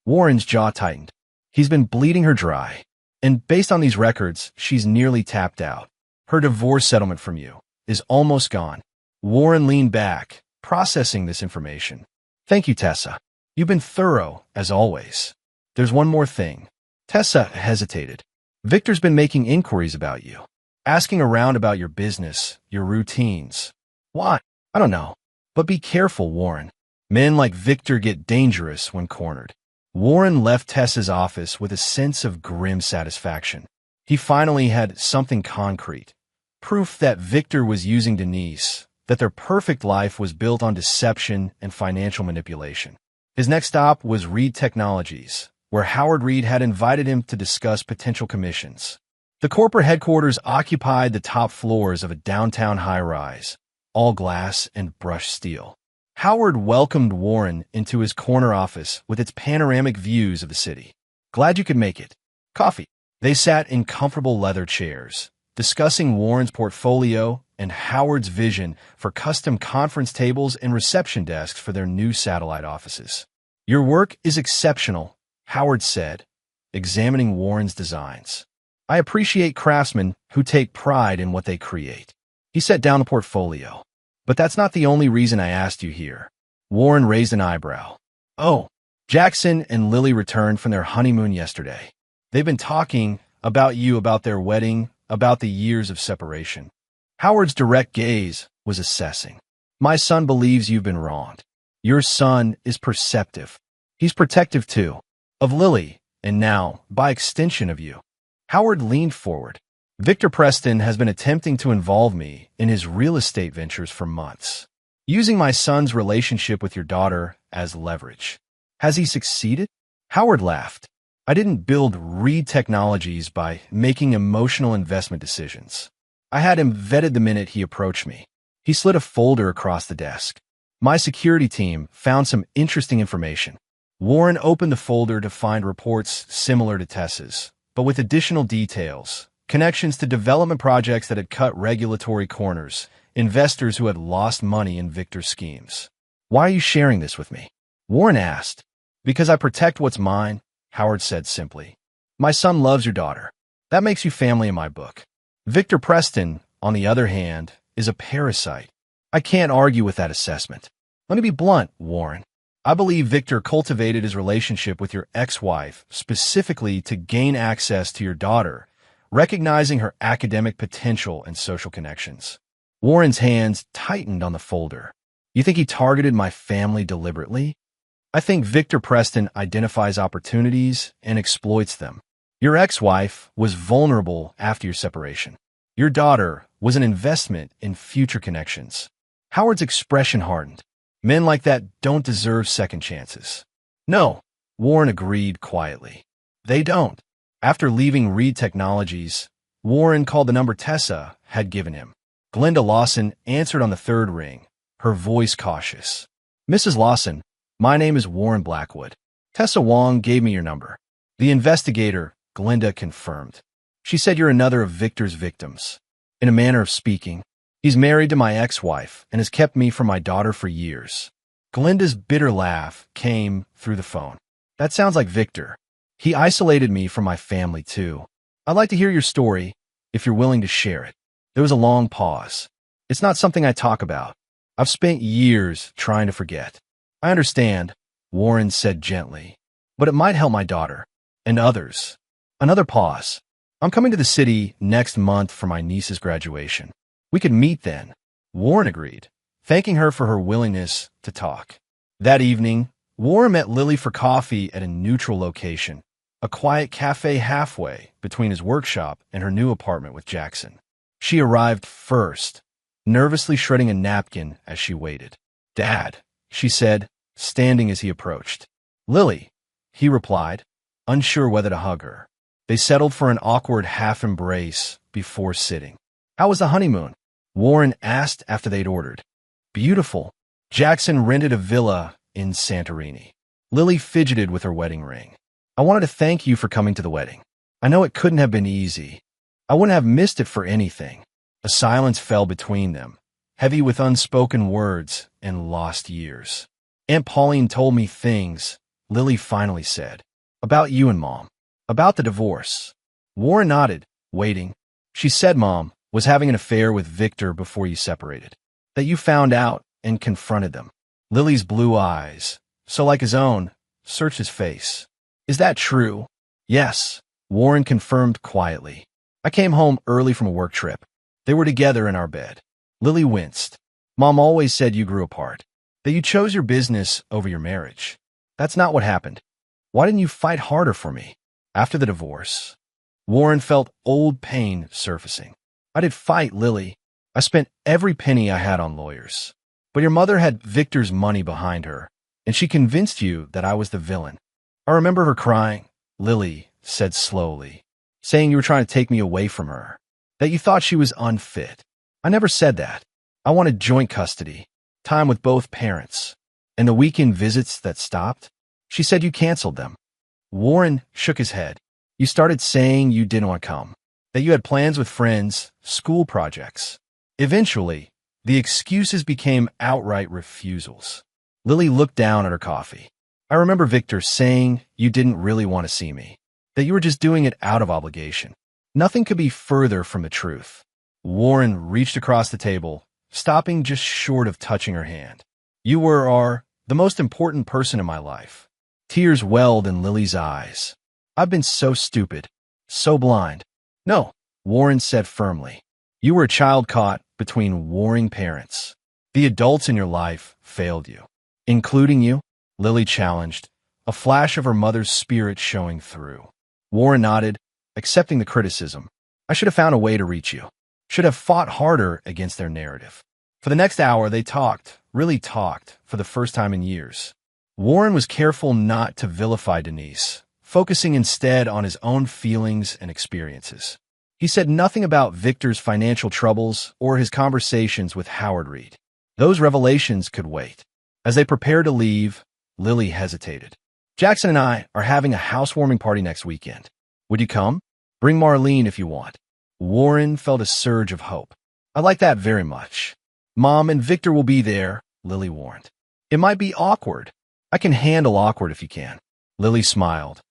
Warren's jaw tightened. He's been bleeding her dry. And based on these records, she's nearly tapped out. Her divorce settlement from you is almost gone. Warren leaned back, processing this information. "Thank you, Tessa. You've been thorough, as always. There's one more thing." Tessa hesitated. "Victor's been making inquiries about you. Asking around about your business, your routines." "Why?" "I don't know. But be careful, Warren. Men like Victor get dangerous when cornered. Warren left Tessa's office with a sense of grim satisfaction. He finally had something concrete. Proof that Victor was using Denise, that their perfect life was built on deception and financial manipulation. His next stop was Reed Technologies, where Howard Reed had invited him to discuss potential commissions. The corporate headquarters occupied the top floors of a downtown high-rise, all glass and brushed steel. Howard welcomed Warren into his corner office with its panoramic views of the city. "Glad you could make it. Coffee." They sat in comfortable leather chairs, discussing Warren's portfolio and Howard's vision for custom conference tables and reception desks for their new satellite offices. "Your work is exceptional," Howard said, examining Warren's designs. "I appreciate craftsmen who take pride in what they create." He set down the portfolio. "But that's not the only reason I asked you here." Warren raised an eyebrow. "Oh, Jackson and Lily returned from their honeymoon yesterday. They've been talking about you, about their wedding, about the years of separation." Howard's direct gaze was assessing. "My son believes you've been wronged. Your son is perceptive. He's protective too, of Lily, and now, by extension, of you." Howard leaned forward. "Victor Preston has been attempting to involve me in his real estate ventures for months, using my son's relationship with your daughter as leverage. Has he succeeded?" Howard laughed. "I didn't build Reed Technologies by making emotional investment decisions. I had him vetted the minute he approached me." He slid a folder across the desk. "My security team found some interesting information." Warren opened the folder to find reports similar to Tessa's, but with additional details. Connections to development projects that had cut regulatory corners, investors who had lost money in Victor's schemes. "Why are you sharing this with me?" Warren asked. "Because I protect what's mine," Howard said simply. "My son loves your daughter. That makes you family in my book. Victor Preston, on the other hand, is a parasite. I can't argue with that assessment. Let me be blunt, Warren. I believe Victor cultivated his relationship with your ex-wife specifically to gain access to your daughter, recognizing her academic potential and social connections." Warren's hands tightened on the folder. "You think he targeted my family deliberately?" "I think Victor Preston identifies opportunities and exploits them. Your ex-wife was vulnerable after your separation. Your daughter was an investment in future connections." Howard's expression hardened. "Men like that don't deserve second chances." "No," Warren agreed quietly. "They don't." After leaving Reed Technologies, Warren called the number Tessa had given him. Glenda Lawson answered on the third ring, her voice cautious. "Mrs. Lawson, my name is Warren Blackwood. Tessa Wong gave me your number." "The investigator," Glenda confirmed. "She said you're another of Victor's victims." "In a manner of speaking. He's married to my ex-wife and has kept me from my daughter for years." Glenda's bitter laugh came through the phone. "That sounds like Victor. He isolated me from my family, too. I'd like to hear your story, if you're willing to share it." There was a long pause. "It's not something I talk about. I've spent years trying to forget." "I understand," Warren said gently. "But it might help my daughter. And others." Another pause. "I'm coming to the city next month for my niece's graduation. We could meet then." Warren agreed, thanking her for her willingness to talk. That evening, Warren met Lily for coffee at a neutral location, a quiet cafe halfway between his workshop and her new apartment with Jackson. She arrived first, nervously shredding a napkin as she waited. "Dad," she said, standing as he approached. "Lily," he replied, unsure whether to hug her. They settled for an awkward half embrace before sitting. "How was the honeymoon?" Warren asked after they'd ordered. "Beautiful. Jackson rented a villa in Santorini." Lily fidgeted with her wedding ring. "I wanted to thank you for coming to the wedding. I know it couldn't have been easy. I wouldn't have missed it for anything." A silence fell between them, heavy with unspoken words and lost years. "Aunt Pauline told me things," Lily finally said. "About you and Mom. About the divorce." Warren nodded, waiting. "She said Mom was having an affair with Victor before you separated. That you found out and confronted them." Lily's blue eyes, so like his own, searched his face. "Is that true?" "Yes," Warren confirmed quietly. "I came home early from a work trip. They were together in our bed." Lily winced. "Mom always said you grew apart." That you chose your business over your marriage. That's not what happened. Why didn't you fight harder for me? After the divorce, Warren felt old pain surfacing. I did fight, Lily. I spent every penny I had on lawyers. But your mother had Victor's money behind her, and she convinced you that I was the villain. I remember her crying, Lily said slowly, saying you were trying to take me away from her, that you thought she was unfit. I never said that. I wanted joint custody, time with both parents. And the weekend visits that stopped, she said you canceled them. Warren shook his head. You started saying you didn't want to come, that you had plans with friends, school projects. Eventually, the excuses became outright refusals. Lily looked down at her coffee. I remember Victor saying you didn't really want to see me, that you were just doing it out of obligation. Nothing could be further from the truth. Warren reached across the table, stopping just short of touching her hand. You are the most important person in my life. Tears welled in Lily's eyes. I've been so stupid, so blind. No, Warren said firmly. You were a child caught between warring parents. The adults in your life failed you. Including you? Lily challenged, a flash of her mother's spirit showing through. Warren nodded, accepting the criticism. I should have found a way to reach you. Should have fought harder against their narrative. For the next hour, they talked, really talked, for the first time in years. Warren was careful not to vilify Denise, focusing instead on his own feelings and experiences. He said nothing about Victor's financial troubles or his conversations with Howard Reed. Those revelations could wait. As they prepared to leave, Lily hesitated. Jackson and I are having a housewarming party next weekend. Would you come? Bring Marlene if you want. Warren felt a surge of hope. I like that very much. Mom and Victor will be there, Lily warned. It might be awkward. I can handle awkward if you can. Lily smiled,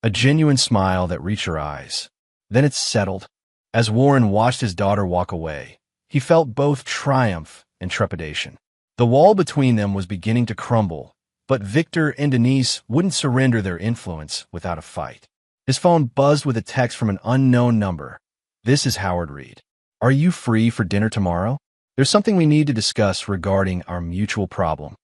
a genuine smile that reached her eyes. Then it settled. As Warren watched his daughter walk away, he felt both triumph and trepidation. The wall between them was beginning to crumble, but Victor and Denise wouldn't surrender their influence without a fight. His phone buzzed with a text from an unknown number. This is Howard Reed. Are you free for dinner tomorrow? There's something we need to discuss regarding our mutual problem.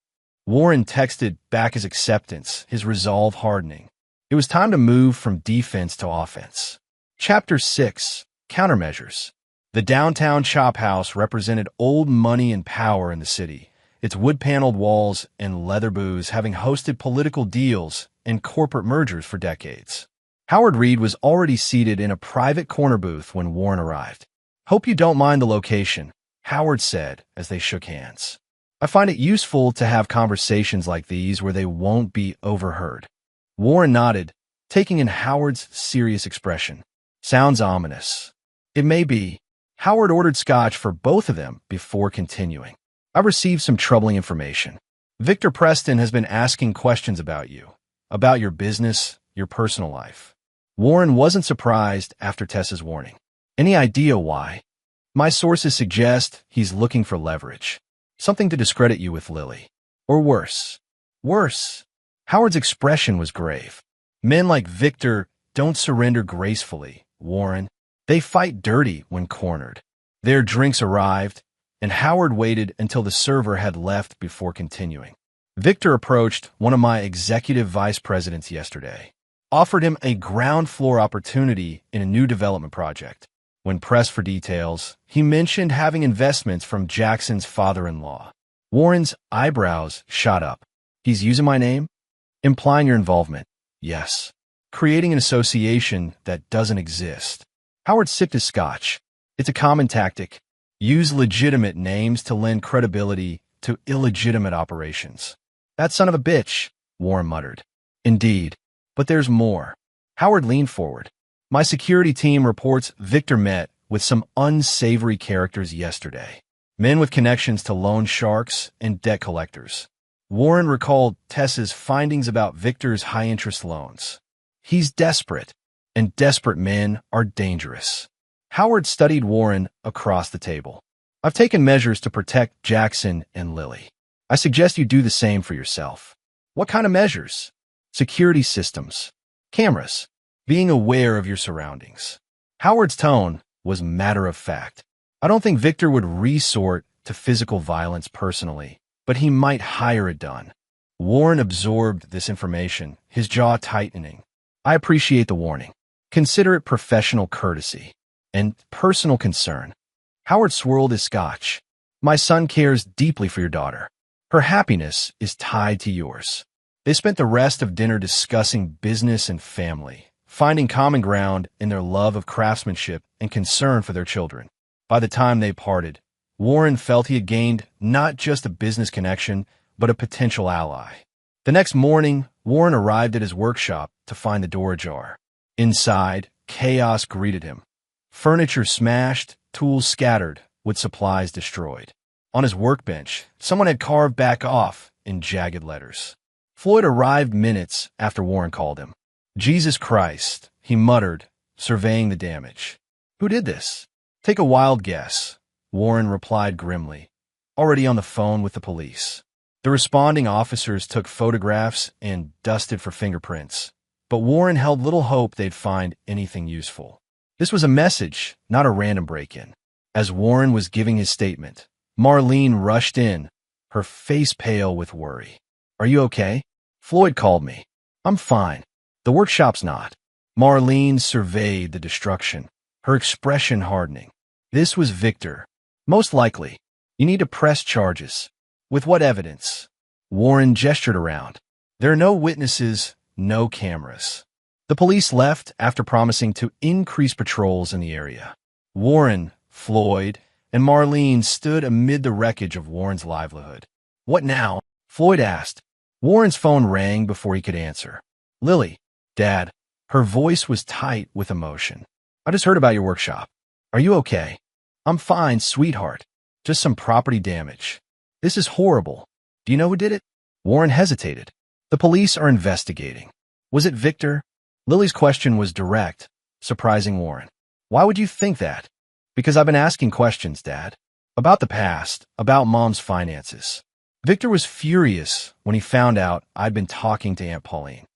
Warren texted back his acceptance, his resolve hardening. It was time to move from defense to offense. Chapter 6. Countermeasures. The downtown chop house represented old money and power in the city, its wood-paneled walls and leather booths having hosted political deals and corporate mergers for decades. Howard Reed was already seated in a private corner booth when Warren arrived. Hope you don't mind the location, Howard said as they shook hands. I find it useful to have conversations like these where they won't be overheard. Warren nodded, taking in Howard's serious expression. Sounds ominous. It may be. Howard ordered scotch for both of them before continuing. I received some troubling information. Victor Preston has been asking questions about you, about your business, your personal life. Warren wasn't surprised after Tessa's warning. Any idea why? My sources suggest he's looking for leverage. Something to discredit you with Lily. Or worse. Worse. Howard's expression was grave. Men like Victor don't surrender gracefully, Warren. They fight dirty when cornered. Their drinks arrived, and Howard waited until the server had left before continuing. Victor approached one of my executive vice presidents yesterday, offered him a ground floor opportunity in a new development project. When pressed for details, he mentioned having investments from Jackson's father-in-law. Warren's eyebrows shot up. He's using my name? Implying your involvement. Yes. Creating an association that doesn't exist. Howard sipped his scotch. It's a common tactic. Use legitimate names to lend credibility to illegitimate operations. That son of a bitch, Warren muttered. Indeed. But there's more. Howard leaned forward. My security team reports Victor met with some unsavory characters yesterday. Men with connections to loan sharks and debt collectors. Warren recalled Tessa's findings about Victor's high-interest loans. He's desperate, and desperate men are dangerous. Howard studied Warren across the table. I've taken measures to protect Jackson and Lily. I suggest you do the same for yourself. What kind of measures? Security systems. Cameras. Being aware of your surroundings. Howard's tone was matter of fact. I don't think Victor would resort to physical violence personally, but he might hire it done. Warren absorbed this information, his jaw tightening. I appreciate the warning. Consider it professional courtesy and personal concern. Howard swirled his scotch. My son cares deeply for your daughter. Her happiness is tied to yours. They spent the rest of dinner discussing business and family, finding common ground in their love of craftsmanship and concern for their children. By the time they parted, Warren felt he had gained not just a business connection, but a potential ally. The next morning, Warren arrived at his workshop to find the door ajar. Inside, chaos greeted him. Furniture smashed, tools scattered, with supplies destroyed. On his workbench, someone had carved "back off" in jagged letters. Floyd arrived minutes after Warren called him. Jesus Christ, he muttered, surveying the damage. Who did this? Take a wild guess, Warren replied grimly, already on the phone with the police. The responding officers took photographs and dusted for fingerprints, but Warren held little hope they'd find anything useful. This was a message, not a random break-in. As Warren was giving his statement, Marlene rushed in, her face pale with worry. Are you okay? Floyd called me. I'm fine. The workshop's not. Marlene surveyed the destruction, her expression hardening. This was Victor. Most likely. You need to press charges. With what evidence? Warren gestured around. There are no witnesses, no cameras. The police left after promising to increase patrols in the area. Warren, Floyd, and Marlene stood amid the wreckage of Warren's livelihood. What now? Floyd asked. Warren's phone rang before he could answer. Lily, Dad. Her voice was tight with emotion. I just heard about your workshop. Are you okay? I'm fine, sweetheart. Just some property damage. This is horrible. Do you know who did it? Warren hesitated. The police are investigating. Was it Victor? Lily's question was direct, surprising Warren. Why would you think that? Because I've been asking questions, Dad. About the past, about Mom's finances. Victor was furious when he found out I'd been talking to Aunt Pauline.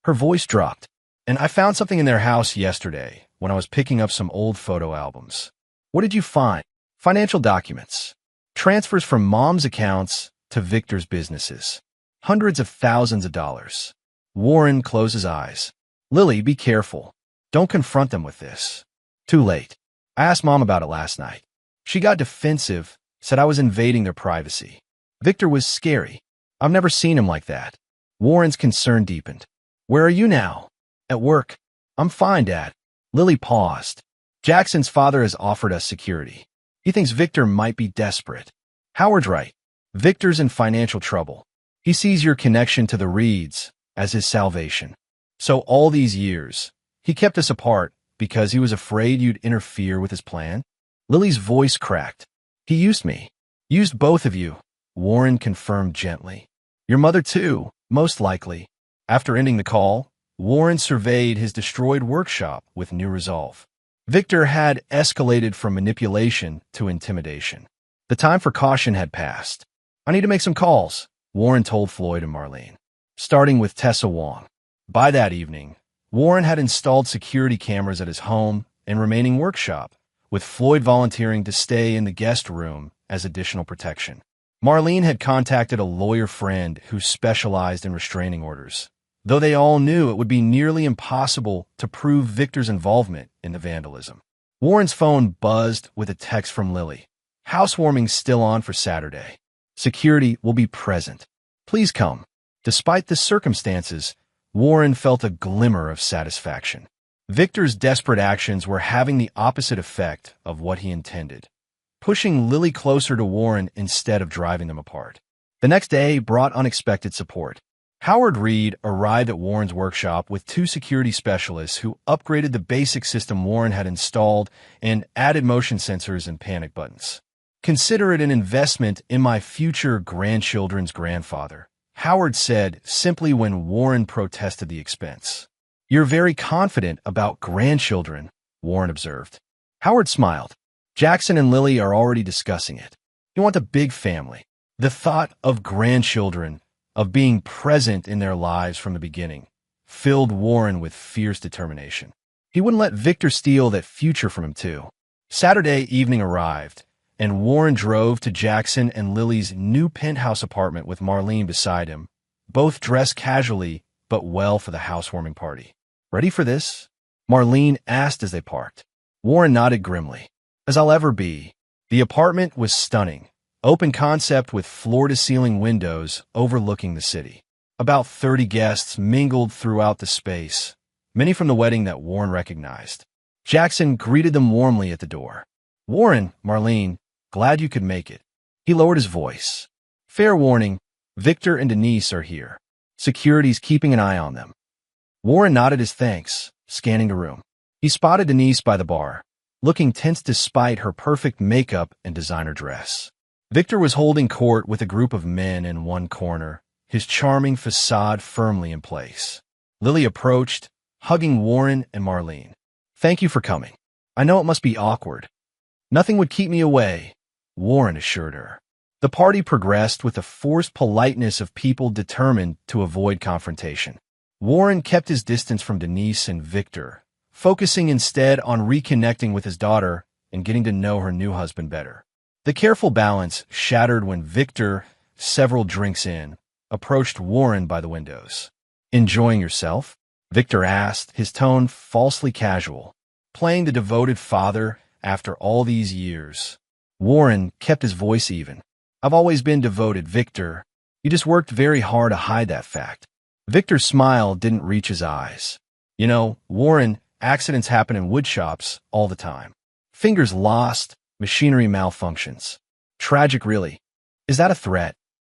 Her voice dropped, and I found something in their house yesterday when I was picking up some old photo albums. What did you find? Financial documents. Transfers from Mom's accounts to Victor's businesses. Hundreds of thousands of dollars. Warren closed his eyes. Lily, be careful. Don't confront them with this. Too late. I asked Mom about it last night. She got defensive, said I was invading their privacy. Victor was scary. I've never seen him like that. Warren's concern deepened. Where are you now? At work. I'm fine, Dad. Lily paused. Jackson's father has offered us security. He thinks Victor might be desperate. Howard's right. Victor's in financial trouble. He sees your connection to the Reeds as his salvation. So all these years, he kept us apart because he was afraid you'd interfere with his plan? Lily's voice cracked. He used me. Used both of you, Warren confirmed gently. Your mother too, most likely. After ending the call, Warren surveyed his destroyed workshop with new resolve. Victor had escalated from manipulation to intimidation. The time for caution had passed. I need to make some calls, Warren told Floyd and Marlene, starting with Tessa Wong. By that evening, Warren had installed security cameras at his home and remaining workshop, with Floyd volunteering to stay in the guest room as additional protection. Marlene had contacted a lawyer friend who specialized in restraining orders, though they all knew it would be nearly impossible to prove Victor's involvement in the vandalism. Warren's phone buzzed with a text from Lily. Housewarming's still on for Saturday. Security will be present. Please come. Despite the circumstances, Warren felt a glimmer of satisfaction. Victor's desperate actions were having the opposite effect of what he intended, pushing Lily closer to Warren instead of driving them apart. The next day brought unexpected support. Howard Reed arrived at Warren's workshop with 2 security specialists who upgraded the basic system Warren had installed and added motion sensors and panic buttons. Consider it an investment in my future grandchildren's grandfather, Howard said simply when Warren protested the expense. You're very confident about grandchildren, Warren observed. Howard smiled. Jackson and Lily are already discussing it. You want a big family. The thought of grandchildren, of being present in their lives from the beginning, filled Warren with fierce determination. He wouldn't let Victor steal that future from him, too. Saturday evening arrived, and Warren drove to Jackson and Lily's new penthouse apartment with Marlene beside him, both dressed casually but well for the housewarming party. "Ready for this?" Marlene asked as they parked. Warren nodded grimly. "As I'll ever be." The apartment was stunning, open concept with floor-to-ceiling windows overlooking the city. About 30 guests mingled throughout the space, many from the wedding that Warren recognized. Jackson greeted them warmly at the door. "Warren, Marlene, glad you could make it." He lowered his voice. "Fair warning, Victor and Denise are here. Security's keeping an eye on them." Warren nodded his thanks, scanning the room. He spotted Denise by the bar, looking tense despite her perfect makeup and designer dress. Victor was holding court with a group of men in one corner, his charming facade firmly in place. Lily approached, hugging Warren and Marlene. "Thank you for coming. I know it must be awkward." "Nothing would keep me away," Warren assured her. The party progressed with the forced politeness of people determined to avoid confrontation. Warren kept his distance from Denise and Victor, focusing instead on reconnecting with his daughter and getting to know her new husband better. The careful balance shattered when Victor, several drinks in, approached Warren by the windows. "Enjoying yourself?" Victor asked, his tone falsely casual. "Playing the devoted father after all these years." Warren kept his voice even. "I've always been devoted, Victor. You just worked very hard to hide that fact." Victor's smile didn't reach his eyes. "You know, Warren, accidents happen in wood shops all the time. Fingers lost, machinery malfunctions. Tragic, really. Is that a threat?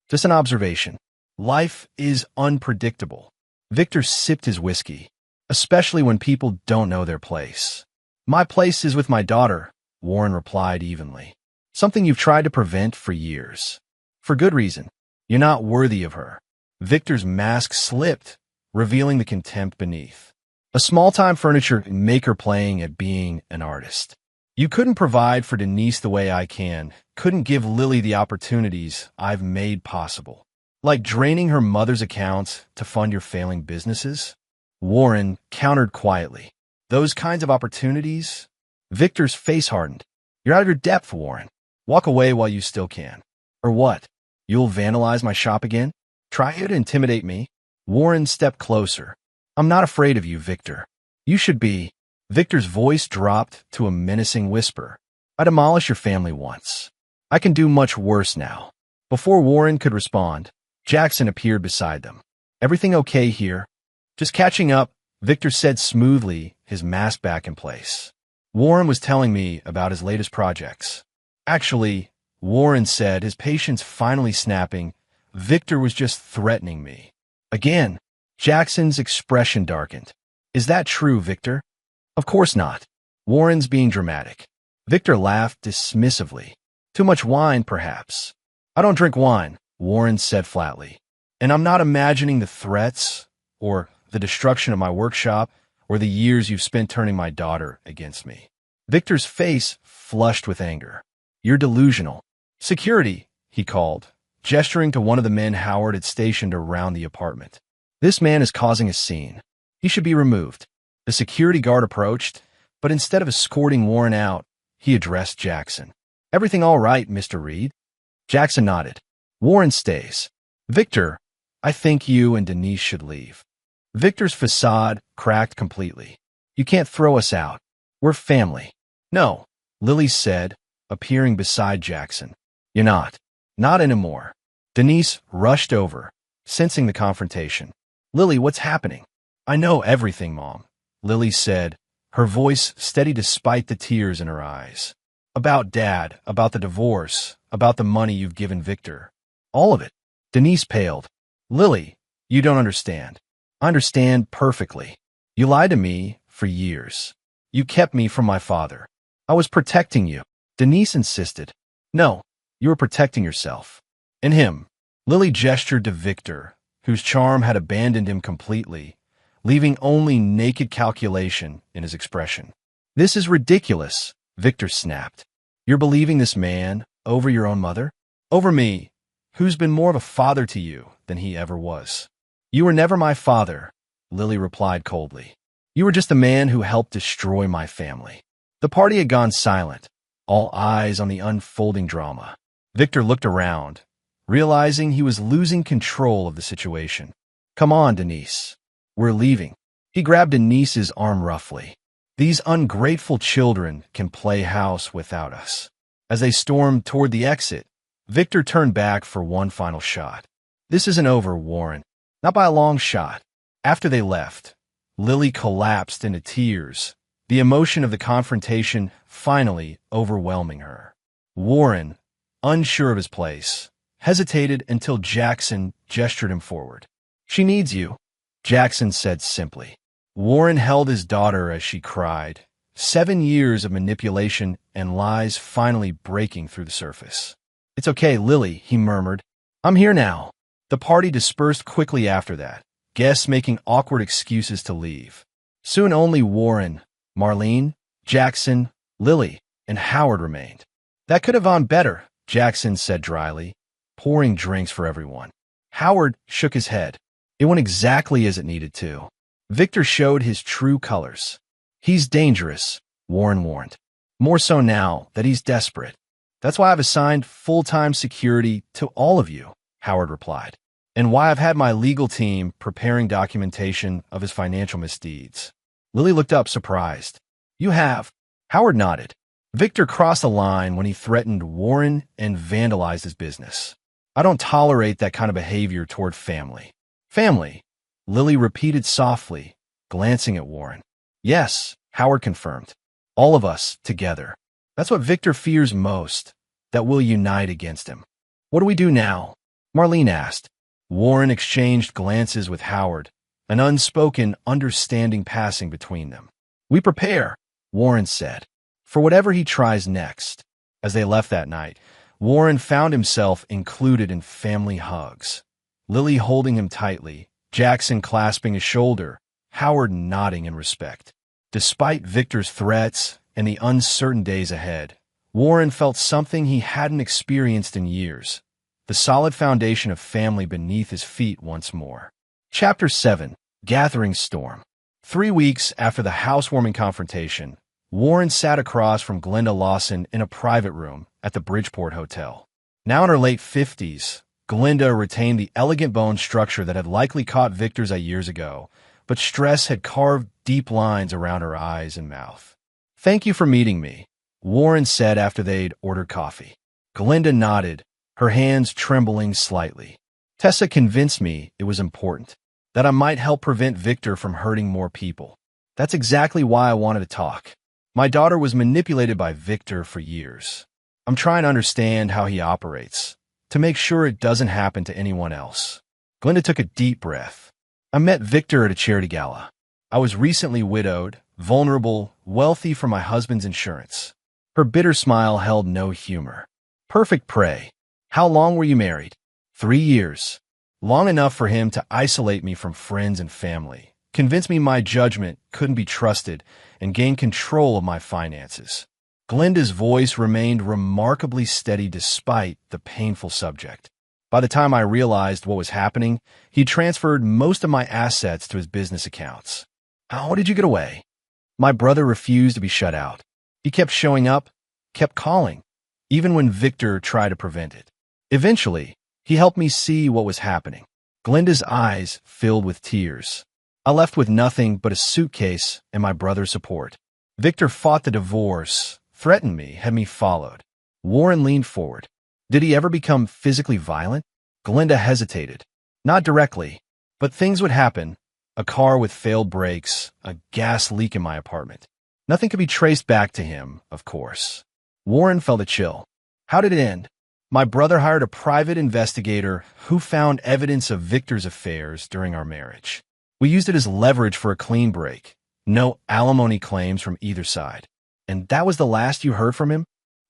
Just an observation. Life is unpredictable." Victor sipped his whiskey, especially when people don't know their place. "My place is with my daughter," Warren replied evenly. "Something you've tried to prevent for years. For good reason. You're not worthy of her." Victor's mask slipped, revealing the contempt beneath. "A small-time furniture maker playing at being an artist. You couldn't provide for Denise the way I can, couldn't give Lily the opportunities I've made possible. Like draining her mother's accounts to fund your failing businesses?" Warren countered quietly. "Those kinds of opportunities?" Victor's face hardened. "You're out of your depth, Warren. Walk away while you still can." "Or what? You'll vandalize my shop again? Try to intimidate me?" Warren stepped closer. "I'm not afraid of you, Victor. You should be." Victor's voice dropped to a menacing whisper. "I demolished your family once. I can do much worse now." Before Warren could respond, Jackson appeared beside them. "Everything okay here?" "Just catching up," Victor said smoothly, his mask back in place. "Warren was telling me about his latest projects." "Actually," Warren said, his patience finally snapping, "Victor was just threatening me." Again, Jackson's expression darkened. "Is that true, Victor?" "Of course not." Warren's being dramatic. Victor laughed dismissively. "Too much wine, perhaps." "I don't drink wine," Warren said flatly. "And I'm not imagining the threats, or the destruction of my workshop, or the years you've spent turning my daughter against me." Victor's face flushed with anger. "You're delusional." "Security," he called, gesturing to one of the men Howard had stationed around the apartment. "This man is causing a scene. He should be removed." The security guard approached, but instead of escorting Warren out, he addressed Jackson. "Everything all right, Mr. Reed?" Jackson nodded. "Warren stays. Victor, I think you and Denise should leave." Victor's facade cracked completely. "You can't throw us out. We're family." "No," Lily said, appearing beside Jackson. "You're not. Not anymore." Denise rushed over, sensing the confrontation. "Lily, what's happening?" "I know everything, Mom," Lily said, her voice steady despite the tears in her eyes. "About Dad, about the divorce, about the money you've given Victor. All of it." Denise paled. "Lily, you don't understand." "I understand perfectly. You lied to me for years. You kept me from my father. I was protecting you." Denise insisted. "No, you were protecting yourself. And him." Lily gestured to Victor, whose charm had abandoned him completely, leaving only naked calculation in his expression. "This is ridiculous," Victor snapped. "You're believing this man over your own mother? Over me, who's been more of a father to you than he ever was." "You were never my father," Lily replied coldly. "You were just a man who helped destroy my family." The party had gone silent, all eyes on the unfolding drama. Victor looked around, realizing he was losing control of the situation. "Come on, Denise. We're leaving." He grabbed Denise's arm roughly. "These ungrateful children can play house without us." As they stormed toward the exit, Victor turned back for one final shot. "This isn't over, Warren. Not by a long shot." After they left, Lily collapsed into tears, the emotion of the confrontation finally overwhelming her. Warren, unsure of his place, hesitated until Jackson gestured him forward. "She needs you," Jackson said simply. Warren held his daughter as she cried, 7 years of manipulation and lies finally breaking through the surface. "It's okay, Lily," he murmured. "I'm here now." The party dispersed quickly after that, guests making awkward excuses to leave. Soon only Warren, Marlene, Jackson, Lily, and Howard remained. "That could have gone better," Jackson said dryly, pouring drinks for everyone. Howard shook his head. "It went exactly as it needed to." Victor showed his true colors. "He's dangerous," Warren warned. "More so now that he's desperate." "That's why I've assigned full-time security to all of you," Howard replied, "and why I've had my legal team preparing documentation of his financial misdeeds." Lily looked up surprised. "You have?" Howard nodded. Victor crossed the line when he threatened Warren and vandalized his business. "I don't tolerate that kind of behavior toward family." "Family?" Lily repeated softly, glancing at Warren. "Yes," Howard confirmed. "All of us, together. That's what Victor fears most, that we'll unite against him." "What do we do now?" Marlene asked. Warren exchanged glances with Howard, an unspoken understanding passing between them. "We prepare," Warren said, "for whatever he tries next." As they left that night, Warren found himself included in family hugs. Lily holding him tightly, Jackson clasping his shoulder, Howard nodding in respect. Despite Victor's threats and the uncertain days ahead, Warren felt something he hadn't experienced in years, the solid foundation of family beneath his feet once more. Chapter 7. Gathering Storm. 3 weeks after the housewarming confrontation, Warren sat across from Glenda Lawson in a private room at the Bridgeport Hotel. Now in her late 50s, Glenda retained the elegant bone structure that had likely caught Victor's eye years ago, but stress had carved deep lines around her eyes and mouth. "Thank you for meeting me," Warren said after they'd ordered coffee. Glenda nodded, her hands trembling slightly. "Tessa convinced me it was important, that I might help prevent Victor from hurting more people. That's exactly why I wanted to talk. My daughter was manipulated by Victor for years. I'm trying to understand how he operates, to make sure it doesn't happen to anyone else." Glenda took a deep breath. "I met Victor at a charity gala. I was recently widowed, vulnerable, wealthy from my husband's insurance." Her bitter smile held no humor. "Perfect prey. How long were you married?" 3 years. Long enough for him to isolate me from friends and family, convince me my judgment couldn't be trusted, and gain control of my finances." Glenda's voice remained remarkably steady despite the painful subject. "By the time I realized what was happening, he transferred most of my assets to his business accounts." "How did you get away?" "My brother refused to be shut out. He kept showing up, kept calling, even when Victor tried to prevent it. Eventually, he helped me see what was happening." Glenda's eyes filled with tears. "I left with nothing but a suitcase and my brother's support. Victor fought the divorce, threatened me, had me followed." Warren leaned forward. "Did he ever become physically violent?" Glenda hesitated. "Not directly, but things would happen. A car with failed brakes, a gas leak in my apartment. Nothing could be traced back to him, of course." Warren felt a chill. "How did it end?" "My brother hired a private investigator who found evidence of Victor's affairs during our marriage. We used it as leverage for a clean break. No alimony claims from either side." "And that was the last you heard from him?"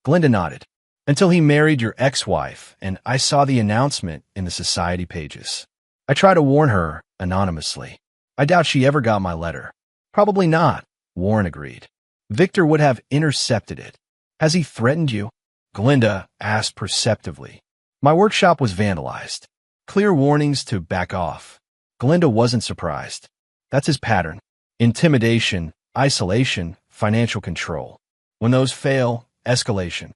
Glenda nodded. "Until he married your ex-wife, and I saw the announcement in the society pages. I tried to warn her anonymously. I doubt she ever got my letter." "Probably not," Warren agreed. "Victor would have intercepted it." "Has he threatened you?" Glenda asked perceptively. "My workshop was vandalized. Clear warnings to back off." Glenda wasn't surprised. That's his pattern. Intimidation, isolation, financial control. When those fail, escalation.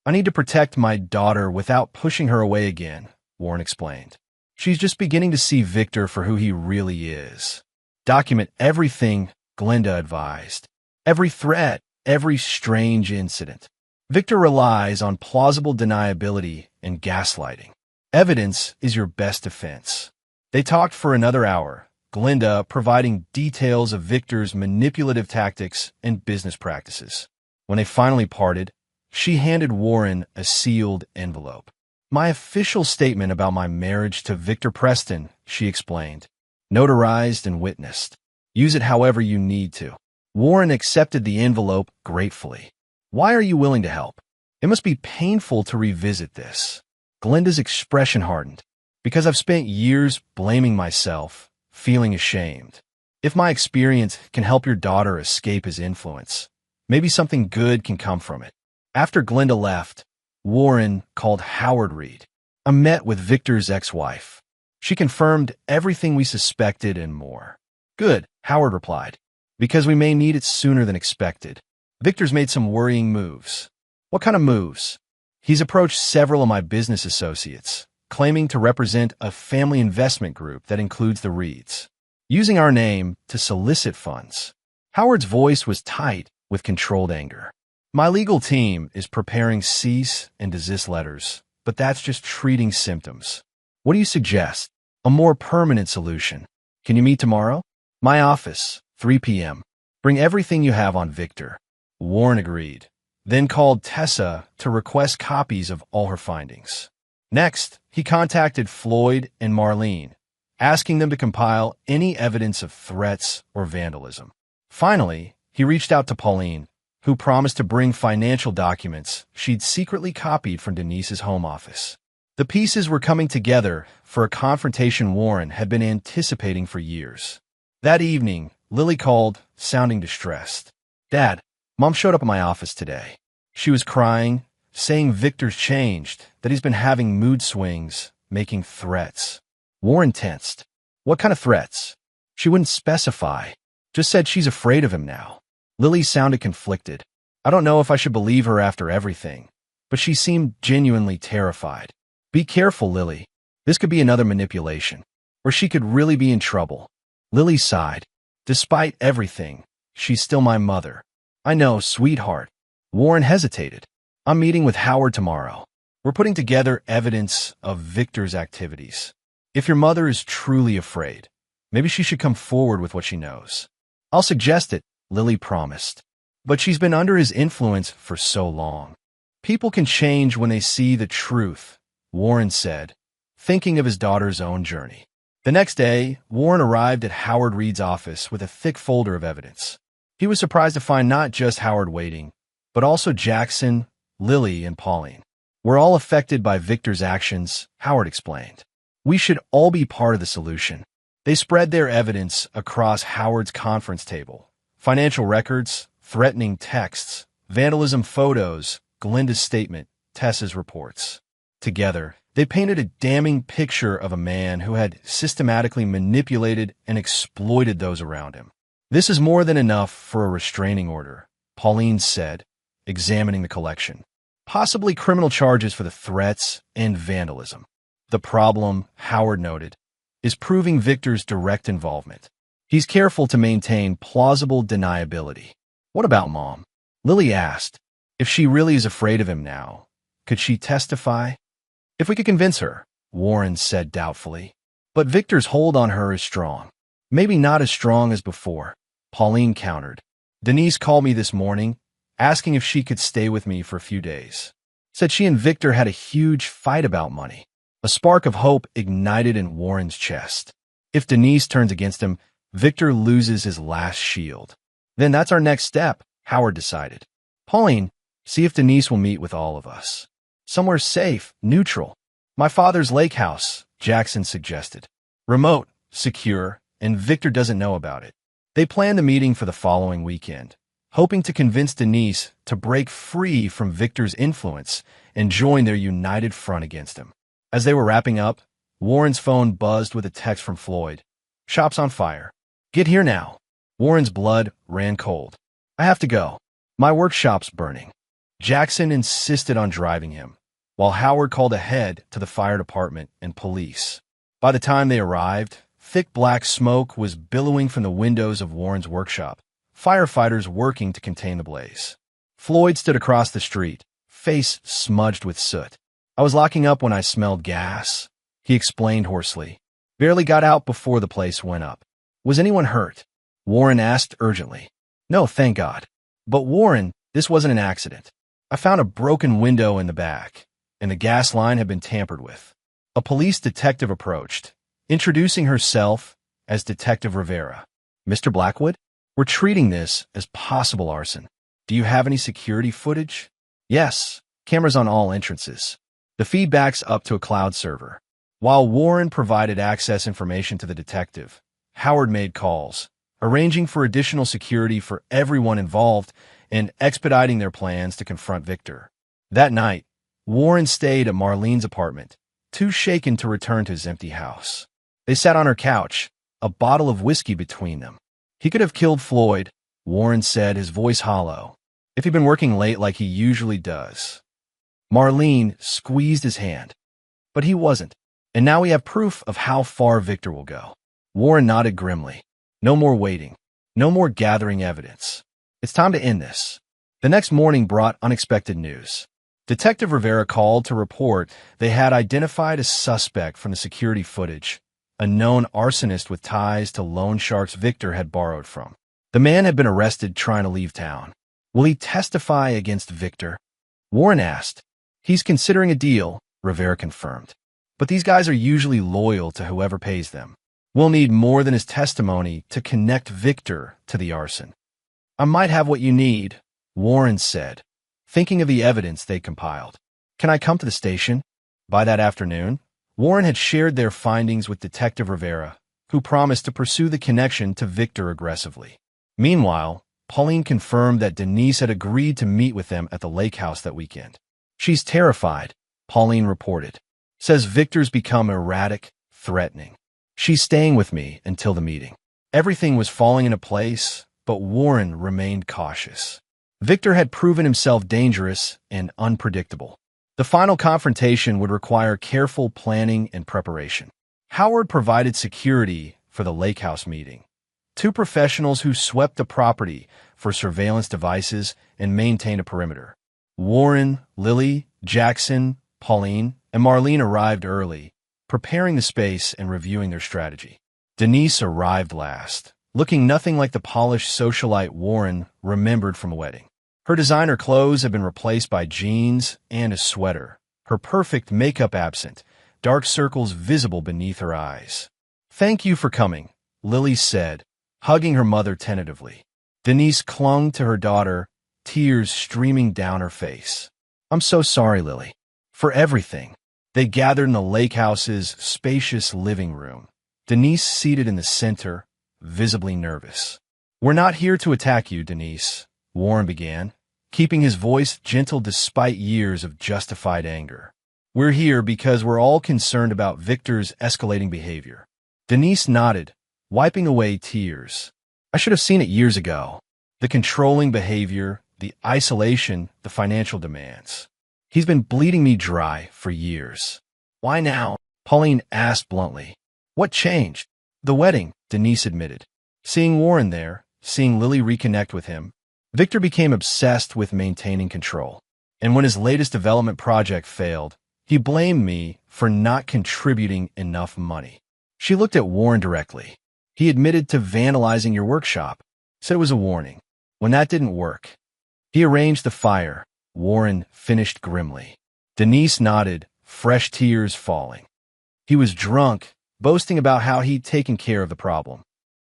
I need to protect my daughter without pushing her away again, Warren explained. She's just beginning to see Victor for who he really is. Document everything, Glenda advised. Every threat, every strange incident. Victor relies on plausible deniability and gaslighting. Evidence is your best defense. They talked for another hour, Glenda providing details of Victor's manipulative tactics and business practices. When they finally parted, she handed Warren a sealed envelope. My official statement about my marriage to Victor Preston, she explained. Notarized and witnessed. Use it however you need to. Warren accepted the envelope gratefully. Why are you willing to help? It must be painful to revisit this. Glenda's expression hardened. Because I've spent years blaming myself, feeling ashamed. If my experience can help your daughter escape his influence, maybe something good can come from it. After Glenda left, Warren called Howard Reed. I met with Victor's ex-wife. She confirmed everything we suspected and more. Good, Howard replied, because we may need it sooner than expected. Victor's made some worrying moves. What kind of moves? He's approached several of my business associates, claiming to represent a family investment group that includes the Reeds, using our name to solicit funds. Howard's voice was tight with controlled anger. My legal team is preparing cease and desist letters, but that's just treating symptoms. What do you suggest? A more permanent solution. Can you meet tomorrow? My office, 3 p.m. Bring everything you have on Victor. Warren agreed, then called Tessa to request copies of all her findings. Next, he contacted Floyd and Marlene, asking them to compile any evidence of threats or vandalism. Finally, he reached out to Pauline, who promised to bring financial documents she'd secretly copied from Denise's home office. The pieces were coming together for a confrontation Warren had been anticipating for years. That evening, Lily called, sounding distressed. Dad, Mom showed up at my office today. She was crying, saying Victor's changed, that he's been having mood swings, making threats. Warren tensed. What kind of threats? She wouldn't specify, just said she's afraid of him now. Lily sounded conflicted. I don't know if I should believe her after everything, but she seemed genuinely terrified. Be careful, Lily. This could be another manipulation, or she could really be in trouble. Lily sighed. Despite everything, she's still my mother. I know, sweetheart. Warren hesitated. I'm meeting with Howard tomorrow. We're putting together evidence of Victor's activities. If your mother is truly afraid, maybe she should come forward with what she knows. I'll suggest it, Lily promised. But she's been under his influence for so long. People can change when they see the truth, Warren said, thinking of his daughter's own journey. The next day, Warren arrived at Howard Reed's office with a thick folder of evidence. He was surprised to find not just Howard waiting, but also Jackson, Lily, and Pauline. We're all affected by Victor's actions, Howard explained. We should all be part of the solution. They spread their evidence across Howard's conference table. Financial records, threatening texts, vandalism photos, Glenda's statement, Tessa's reports. Together, they painted a damning picture of a man who had systematically manipulated and exploited those around him. This is more than enough for a restraining order, Pauline said, examining the collection. Possibly criminal charges for the threats and vandalism. The problem, Howard noted, is proving Victor's direct involvement. He's careful to maintain plausible deniability. What about Mom? Lily asked. If she really is afraid of him now, could she testify? If we could convince her, Warren said doubtfully. But Victor's hold on her is strong. Maybe not as strong as before, Pauline countered. Denise called me this morning, asking if she could stay with me for a few days. Said she and Victor had a huge fight about money. A spark of hope ignited in Warren's chest. If Denise turns against him, Victor loses his last shield. Then that's our next step, Howard decided. Pauline, see if Denise will meet with all of us. Somewhere safe, neutral. My father's lake house, Jackson suggested. Remote, secure, and Victor doesn't know about it. They planned the meeting for the following weekend, hoping to convince Denise to break free from Victor's influence and join their united front against him. As they were wrapping up, Warren's phone buzzed with a text from Floyd. Shop's on fire. Get here now. Warren's blood ran cold. I have to go. My workshop's burning. Jackson insisted on driving him, while Howard called ahead to the fire department and police. By the time they arrived, thick black smoke was billowing from the windows of Warren's workshop, firefighters working to contain the blaze. Floyd stood across the street, face smudged with soot. "I was locking up when I smelled gas," he explained hoarsely. "Barely got out before the place went up." "Was anyone hurt?" Warren asked urgently. "No, thank God. But Warren, this wasn't an accident. I found a broken window in the back, and the gas line had been tampered with." A police detective approached, introducing herself as Detective Rivera. "Mr. Blackwood, we're treating this as possible arson. Do you have any security footage?" "Yes, cameras on all entrances. The feedback's up to a cloud server." While Warren provided access information to the detective, Howard made calls, arranging for additional security for everyone involved and expediting their plans to confront Victor. That night, Warren stayed at Marlene's apartment, too shaken to return to his empty house. They sat on her couch, a bottle of whiskey between them. "He could have killed Floyd," Warren said, his voice hollow, "if he'd been working late like he usually does." Marlene squeezed his hand. "But he wasn't. And now we have proof of how far Victor will go." Warren nodded grimly. "No more waiting. No more gathering evidence. It's time to end this." The next morning brought unexpected news. Detective Rivera called to report they had identified a suspect from the security footage, a known arsonist with ties to loan sharks Victor had borrowed from. The man had been arrested trying to leave town. "Will he testify against Victor?" Warren asked. "He's considering a deal," Rivera confirmed. "But these guys are usually loyal to whoever pays them. We'll need more than his testimony to connect Victor to the arson." "I might have what you need," Warren said, thinking of the evidence they compiled. "Can I come to the station?" By that afternoon, Warren had shared their findings with Detective Rivera, who promised to pursue the connection to Victor aggressively. Meanwhile, Pauline confirmed that Denise had agreed to meet with them at the lake house that weekend. "She's terrified," Pauline reported. "Says Victor's become erratic, threatening. She's staying with me until the meeting." Everything was falling into place, but Warren remained cautious. Victor had proven himself dangerous and unpredictable. The final confrontation would require careful planning and preparation. Howard provided security for the lake house meeting. 2 professionals who swept the property for surveillance devices and maintained a perimeter. Warren, Lily, Jackson, Pauline, and Marlene arrived early, preparing the space and reviewing their strategy. Denise arrived last, looking nothing like the polished socialite Warren remembered from a wedding. Her designer clothes had been replaced by jeans and a sweater, her perfect makeup absent, dark circles visible beneath her eyes. "Thank you for coming," Lily said, hugging her mother tentatively. Denise clung to her daughter, tears streaming down her face. "I'm so sorry, Lily. For everything." They gathered in the lake house's spacious living room, Denise seated in the center, visibly nervous. "We're not here to attack you, Denise," Warren began, keeping his voice gentle despite years of justified anger. "We're here because we're all concerned about Victor's escalating behavior." Denise nodded, wiping away tears. "I should have seen it years ago. The controlling behavior, the isolation, the financial demands. He's been bleeding me dry for years." "Why now?" Pauline asked bluntly. "What changed?" "The wedding," Denise admitted. Seeing Warren there, seeing Lily reconnect with him, Victor became obsessed with maintaining control. And when his latest development project failed, he blamed me for not contributing enough money. She looked at Warren directly. "He admitted to vandalizing your workshop, said it was a warning. When that didn't work, he arranged the fire," Warren finished grimly. Denise nodded, fresh tears falling. "He was drunk, boasting about how he'd taken care of the problem.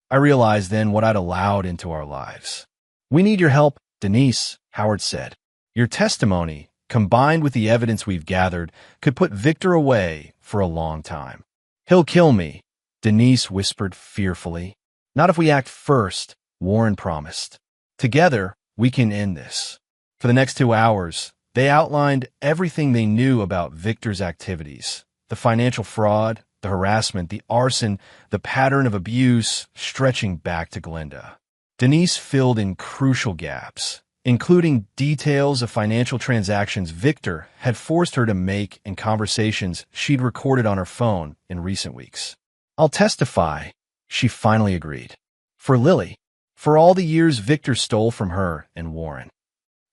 I realized then what I'd allowed into our lives." "We need your help, Denise," Howard said. "Your testimony, combined with the evidence we've gathered, could put Victor away for a long time." "He'll kill me," Denise whispered fearfully. "Not if we act first," Warren promised. "Together, we can end this." For the next 2 hours, they outlined everything they knew about Victor's activities: the financial fraud, the harassment, the arson, the pattern of abuse stretching back to Glenda. Denise filled in crucial gaps, including details of financial transactions Victor had forced her to make and conversations she'd recorded on her phone in recent weeks. "I'll testify," she finally agreed. For Lily, for all the years Victor stole from her and Warren.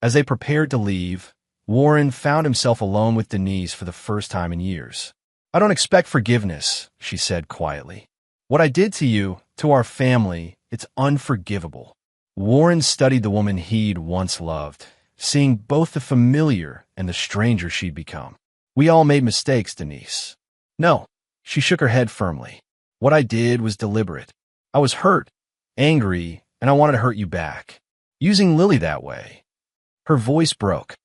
As they prepared to leave, Warren found himself alone with Denise for the first time in years. "I don't expect forgiveness," she said quietly. "What I did to you, to our family, it's unforgivable." Warren studied the woman he'd once loved, seeing both the familiar and the stranger she'd become. "We all made mistakes, Denise." "No," she shook her head firmly. "What I did was deliberate. I was hurt, angry, and I wanted to hurt you back. Using Lily that way." Her voice broke.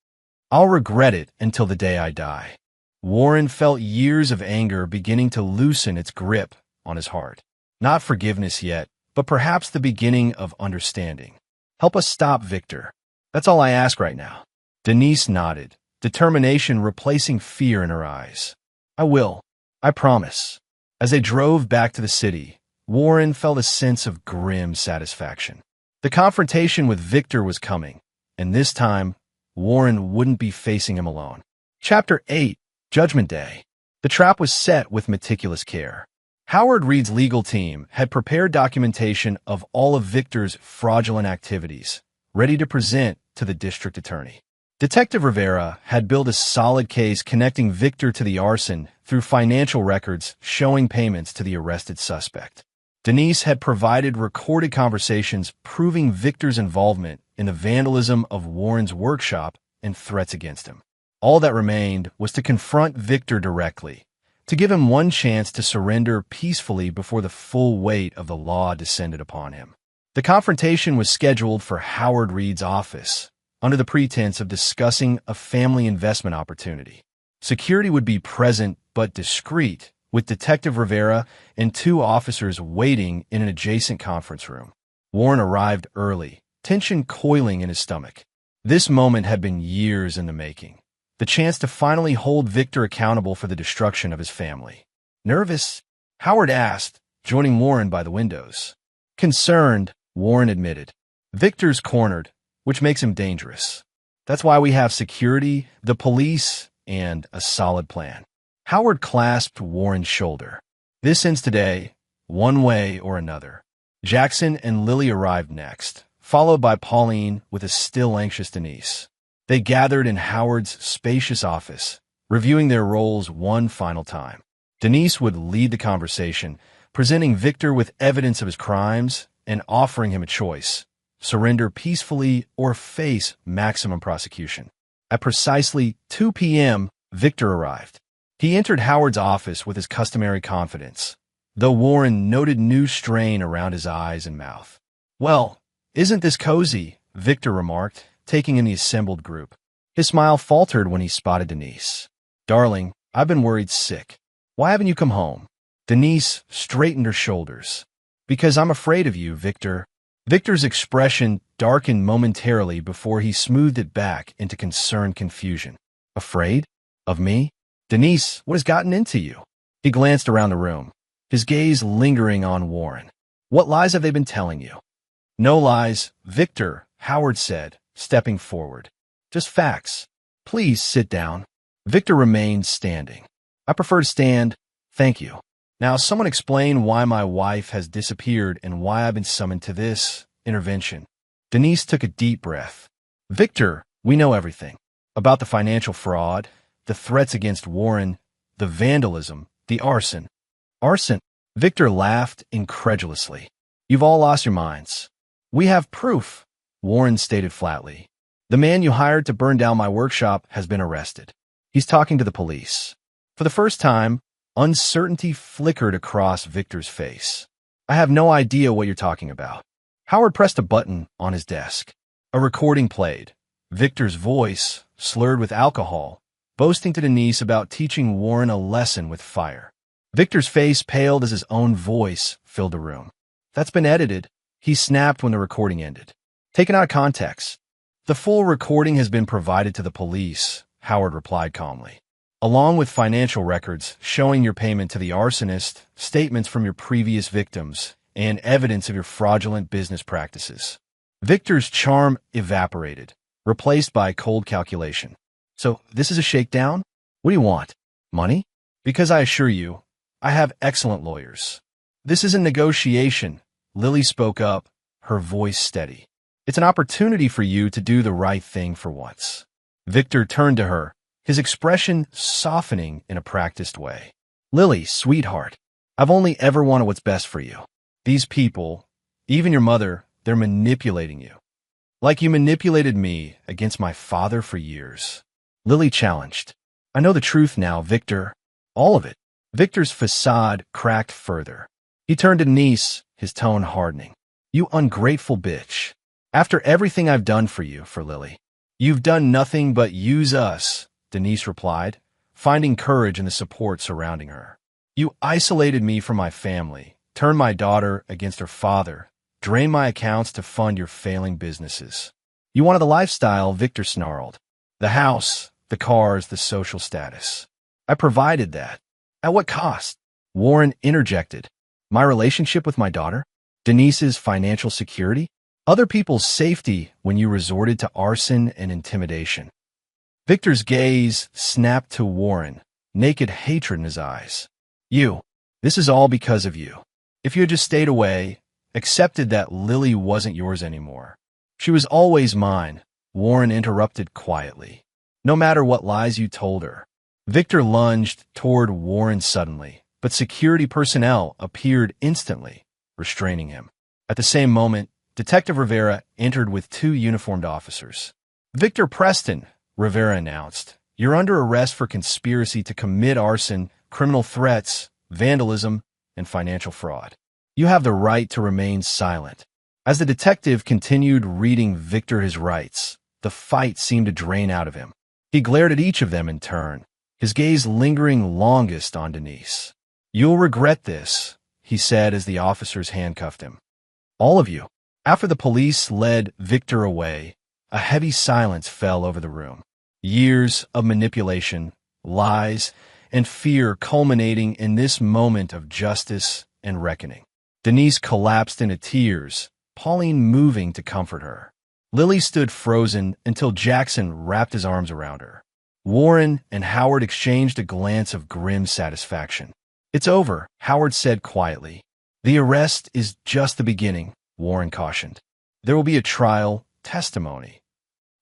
"I'll regret it until the day I die." Warren felt years of anger beginning to loosen its grip on his heart. Not forgiveness yet, but perhaps the beginning of understanding. "Help us stop Victor. That's all I ask right now." Denise nodded, determination replacing fear in her eyes. "I will. I promise." As they drove back to the city, Warren felt a sense of grim satisfaction. The confrontation with Victor was coming, and this time, Warren wouldn't be facing him alone. Chapter 8, Judgment Day. The trap was set with meticulous care. Howard Reed's legal team had prepared documentation of all of Victor's fraudulent activities, ready to present to the district attorney. Detective Rivera had built a solid case connecting Victor to the arson through financial records showing payments to the arrested suspect. Denise had provided recorded conversations proving Victor's involvement in the vandalism of Warren's workshop and threats against him. All that remained was to confront Victor directly, to give him one chance to surrender peacefully before the full weight of the law descended upon him. The confrontation was scheduled for Howard Reed's office, under the pretense of discussing a family investment opportunity. Security would be present but discreet, with Detective Rivera and 2 officers waiting in an adjacent conference room. Warren arrived early, tension coiling in his stomach. This moment had been years in the making. The chance to finally hold Victor accountable for the destruction of his family. "Nervous?" Howard asked, joining Warren by the windows. "Concerned," Warren admitted. "Victor's cornered, which makes him dangerous. That's why we have security, the police, and a solid plan." Howard clasped Warren's shoulder. "This ends today, one way or another." Jackson and Lily arrived next, followed by Pauline with a still anxious Denise. They gathered in Howard's spacious office, reviewing their roles one final time. Denise would lead the conversation, presenting Victor with evidence of his crimes and offering him a choice: surrender peacefully or face maximum prosecution. At precisely 2 p.m., Victor arrived. He entered Howard's office with his customary confidence, though Warren noted new strain around his eyes and mouth. "Well, isn't this cozy?" Victor remarked, taking in the assembled group. His smile faltered when he spotted Denise. "Darling, I've been worried sick. Why haven't you come home?" Denise straightened her shoulders. "Because I'm afraid of you, Victor." Victor's expression darkened momentarily before he smoothed it back into concerned confusion. "Afraid? Of me? Denise, what has gotten into you?" He glanced around the room, his gaze lingering on Warren. "What lies have they been telling you?" "No lies, Victor," Howard said, stepping forward. "Just facts. Please sit down." Victor remained standing. "I prefer to stand. Thank you. Now, someone explain why my wife has disappeared and why I've been summoned to this intervention." Denise took a deep breath. "Victor, we know everything. About the financial fraud, the threats against Warren, the vandalism, the arson." "Arson?" Victor laughed incredulously. "You've all lost your minds." "We have proof," Warren stated flatly. "The man you hired to burn down my workshop has been arrested. He's talking to the police." For the first time, uncertainty flickered across Victor's face. "I have no idea what you're talking about." Howard pressed a button on his desk. A recording played. Victor's voice, slurred with alcohol, boasting to Denise about teaching Warren a lesson with fire. Victor's face paled as his own voice filled the room. "That's been edited," he snapped when the recording ended. "Taken out of context." "The full recording has been provided to the police," Howard replied calmly, "along with financial records showing your payment to the arsonist, statements from your previous victims, and evidence of your fraudulent business practices." Victor's charm evaporated, replaced by cold calculation. So, this is a shakedown? What do you want? Money? Because I assure you, I have excellent lawyers. This is a negotiation. Lily spoke up, her voice steady. It's an opportunity for you to do the right thing for once. Victor turned to her, his expression softening in a practiced way. Lily, sweetheart, I've only ever wanted what's best for you. These people, even your mother, they're manipulating you. Like you manipulated me against my father for years. Lily challenged. I know the truth now, Victor. All of it. Victor's facade cracked further. He turned to Denise, his tone hardening. You ungrateful bitch. After everything I've done for you, for Lily. You've done nothing but use us, Denise replied, finding courage in the support surrounding her. You isolated me from my family, turned my daughter against her father, drained my accounts to fund your failing businesses. You wanted the lifestyle, Victor snarled. The house, the cars, the social status. I provided that. At what cost? Warren interjected. My relationship with my daughter? Denise's financial security? Other people's safety when you resorted to arson and intimidation. Victor's gaze snapped to Warren, naked hatred in his eyes. You. This is all because of you. If you had just stayed away, accepted that Lily wasn't yours anymore. She was always mine, Warren interrupted quietly. No matter what lies you told her. Victor lunged toward Warren suddenly, but security personnel appeared instantly, restraining him. At the same moment, Detective Rivera entered with 2 uniformed officers. Victor Preston, Rivera announced, you're under arrest for conspiracy to commit arson, criminal threats, vandalism, and financial fraud. You have the right to remain silent. As the detective continued reading Victor his rights, the fight seemed to drain out of him. He glared at each of them in turn, his gaze lingering longest on Denise. You'll regret this, he said as the officers handcuffed him. All of you. After the police led Victor away, a heavy silence fell over the room. Years of manipulation, lies, and fear culminating in this moment of justice and reckoning. Denise collapsed into tears, Pauline moving to comfort her. Lily stood frozen until Jackson wrapped his arms around her. Warren and Howard exchanged a glance of grim satisfaction. It's over, Howard said quietly. The arrest is just the beginning, Warren cautioned. There will be a trial, testimony.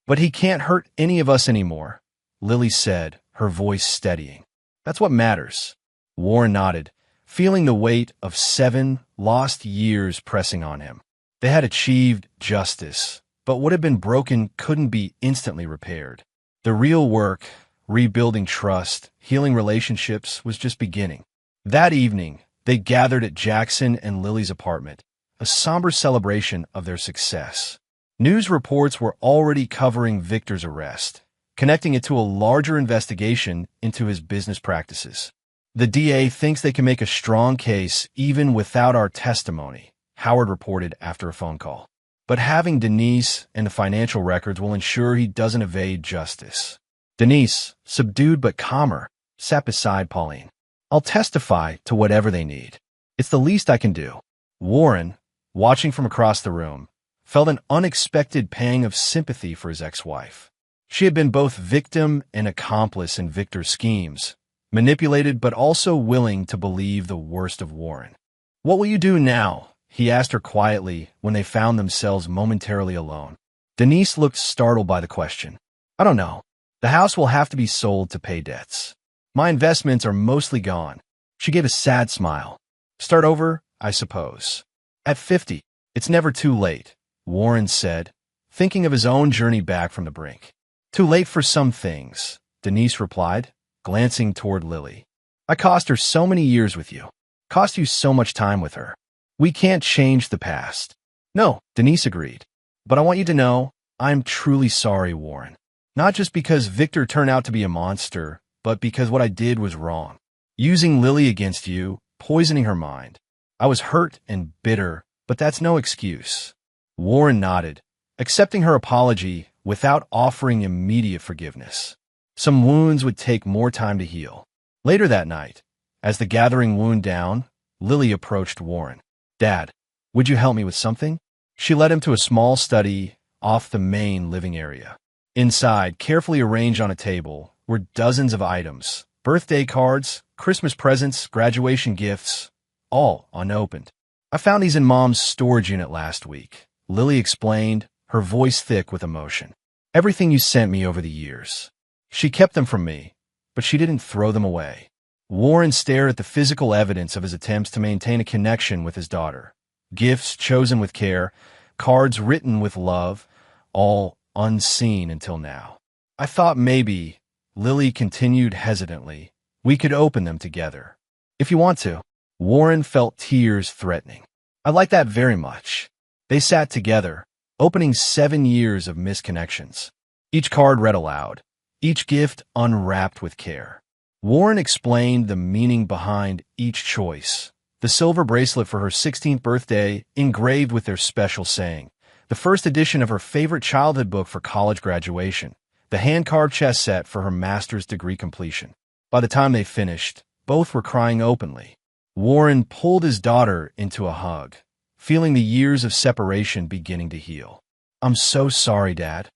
But he can't hurt any of us anymore, Lily said, her voice steadying. That's what matters. Warren nodded, feeling the weight of 7 lost years pressing on him. They had achieved justice, but what had been broken couldn't be instantly repaired. The real work, rebuilding trust, healing relationships, was just beginning. That evening, they gathered at Jackson and Lily's apartment, a somber celebration of their success. News reports were already covering Victor's arrest, connecting it to a larger investigation into his business practices. The DA thinks they can make a strong case even without our testimony, Howard reported after a phone call. But having Denise and the financial records will ensure he doesn't evade justice. Denise, subdued but calmer, sat beside Pauline. I'll testify to whatever they need. It's the least I can do. Warren, watching from across the room, felt an unexpected pang of sympathy for his ex-wife. She had been both victim and accomplice in Victor's schemes, manipulated but also willing to believe the worst of Warren. What will you do now? He asked her quietly when they found themselves momentarily alone. Denise looked startled by the question. I don't know. The house will have to be sold to pay debts. My investments are mostly gone. She gave a sad smile. Start over, I suppose. At 50, it's never too late, Warren said, thinking of his own journey back from the brink. Too late for some things, Denise replied, glancing toward Lily. I cost her so many years with you. Cost you so much time with her. We can't change the past. No, Denise agreed. But I want you to know, I'm truly sorry, Warren. Not just because Victor turned out to be a monster, but because what I did was wrong. Using Lily against you, poisoning her mind. I was hurt and bitter, but that's no excuse. Warren nodded, accepting her apology without offering immediate forgiveness. Some wounds would take more time to heal. Later that night, as the gathering wound down, Lily approached Warren. Dad, would you help me with something? She led him to a small study off the main living area. Inside, carefully arranged on a table, were dozens of items: birthday cards, Christmas presents, graduation gifts, all unopened. "I found these in Mom's storage unit last week," Lily explained, her voice thick with emotion. "Everything you sent me over the years. She kept them from me, but she didn't throw them away." Warren stared at the physical evidence of his attempts to maintain a connection with his daughter. Gifts chosen with care, cards written with love, all unseen until now. "I thought maybe," Lily continued hesitantly, "we could open them together. If you want to." Warren felt tears threatening. "I'd like that very much." They sat together, opening 7 years of misconnections. Each card read aloud, each gift unwrapped with care. Warren explained the meaning behind each choice. The silver bracelet for her 16th birthday, engraved with their special saying. The first edition of her favorite childhood book for college graduation. The hand-carved chess set for her master's degree completion. By the time they finished, both were crying openly. Warren pulled his daughter into a hug, feeling the years of separation beginning to heal. "I'm so sorry, Dad,"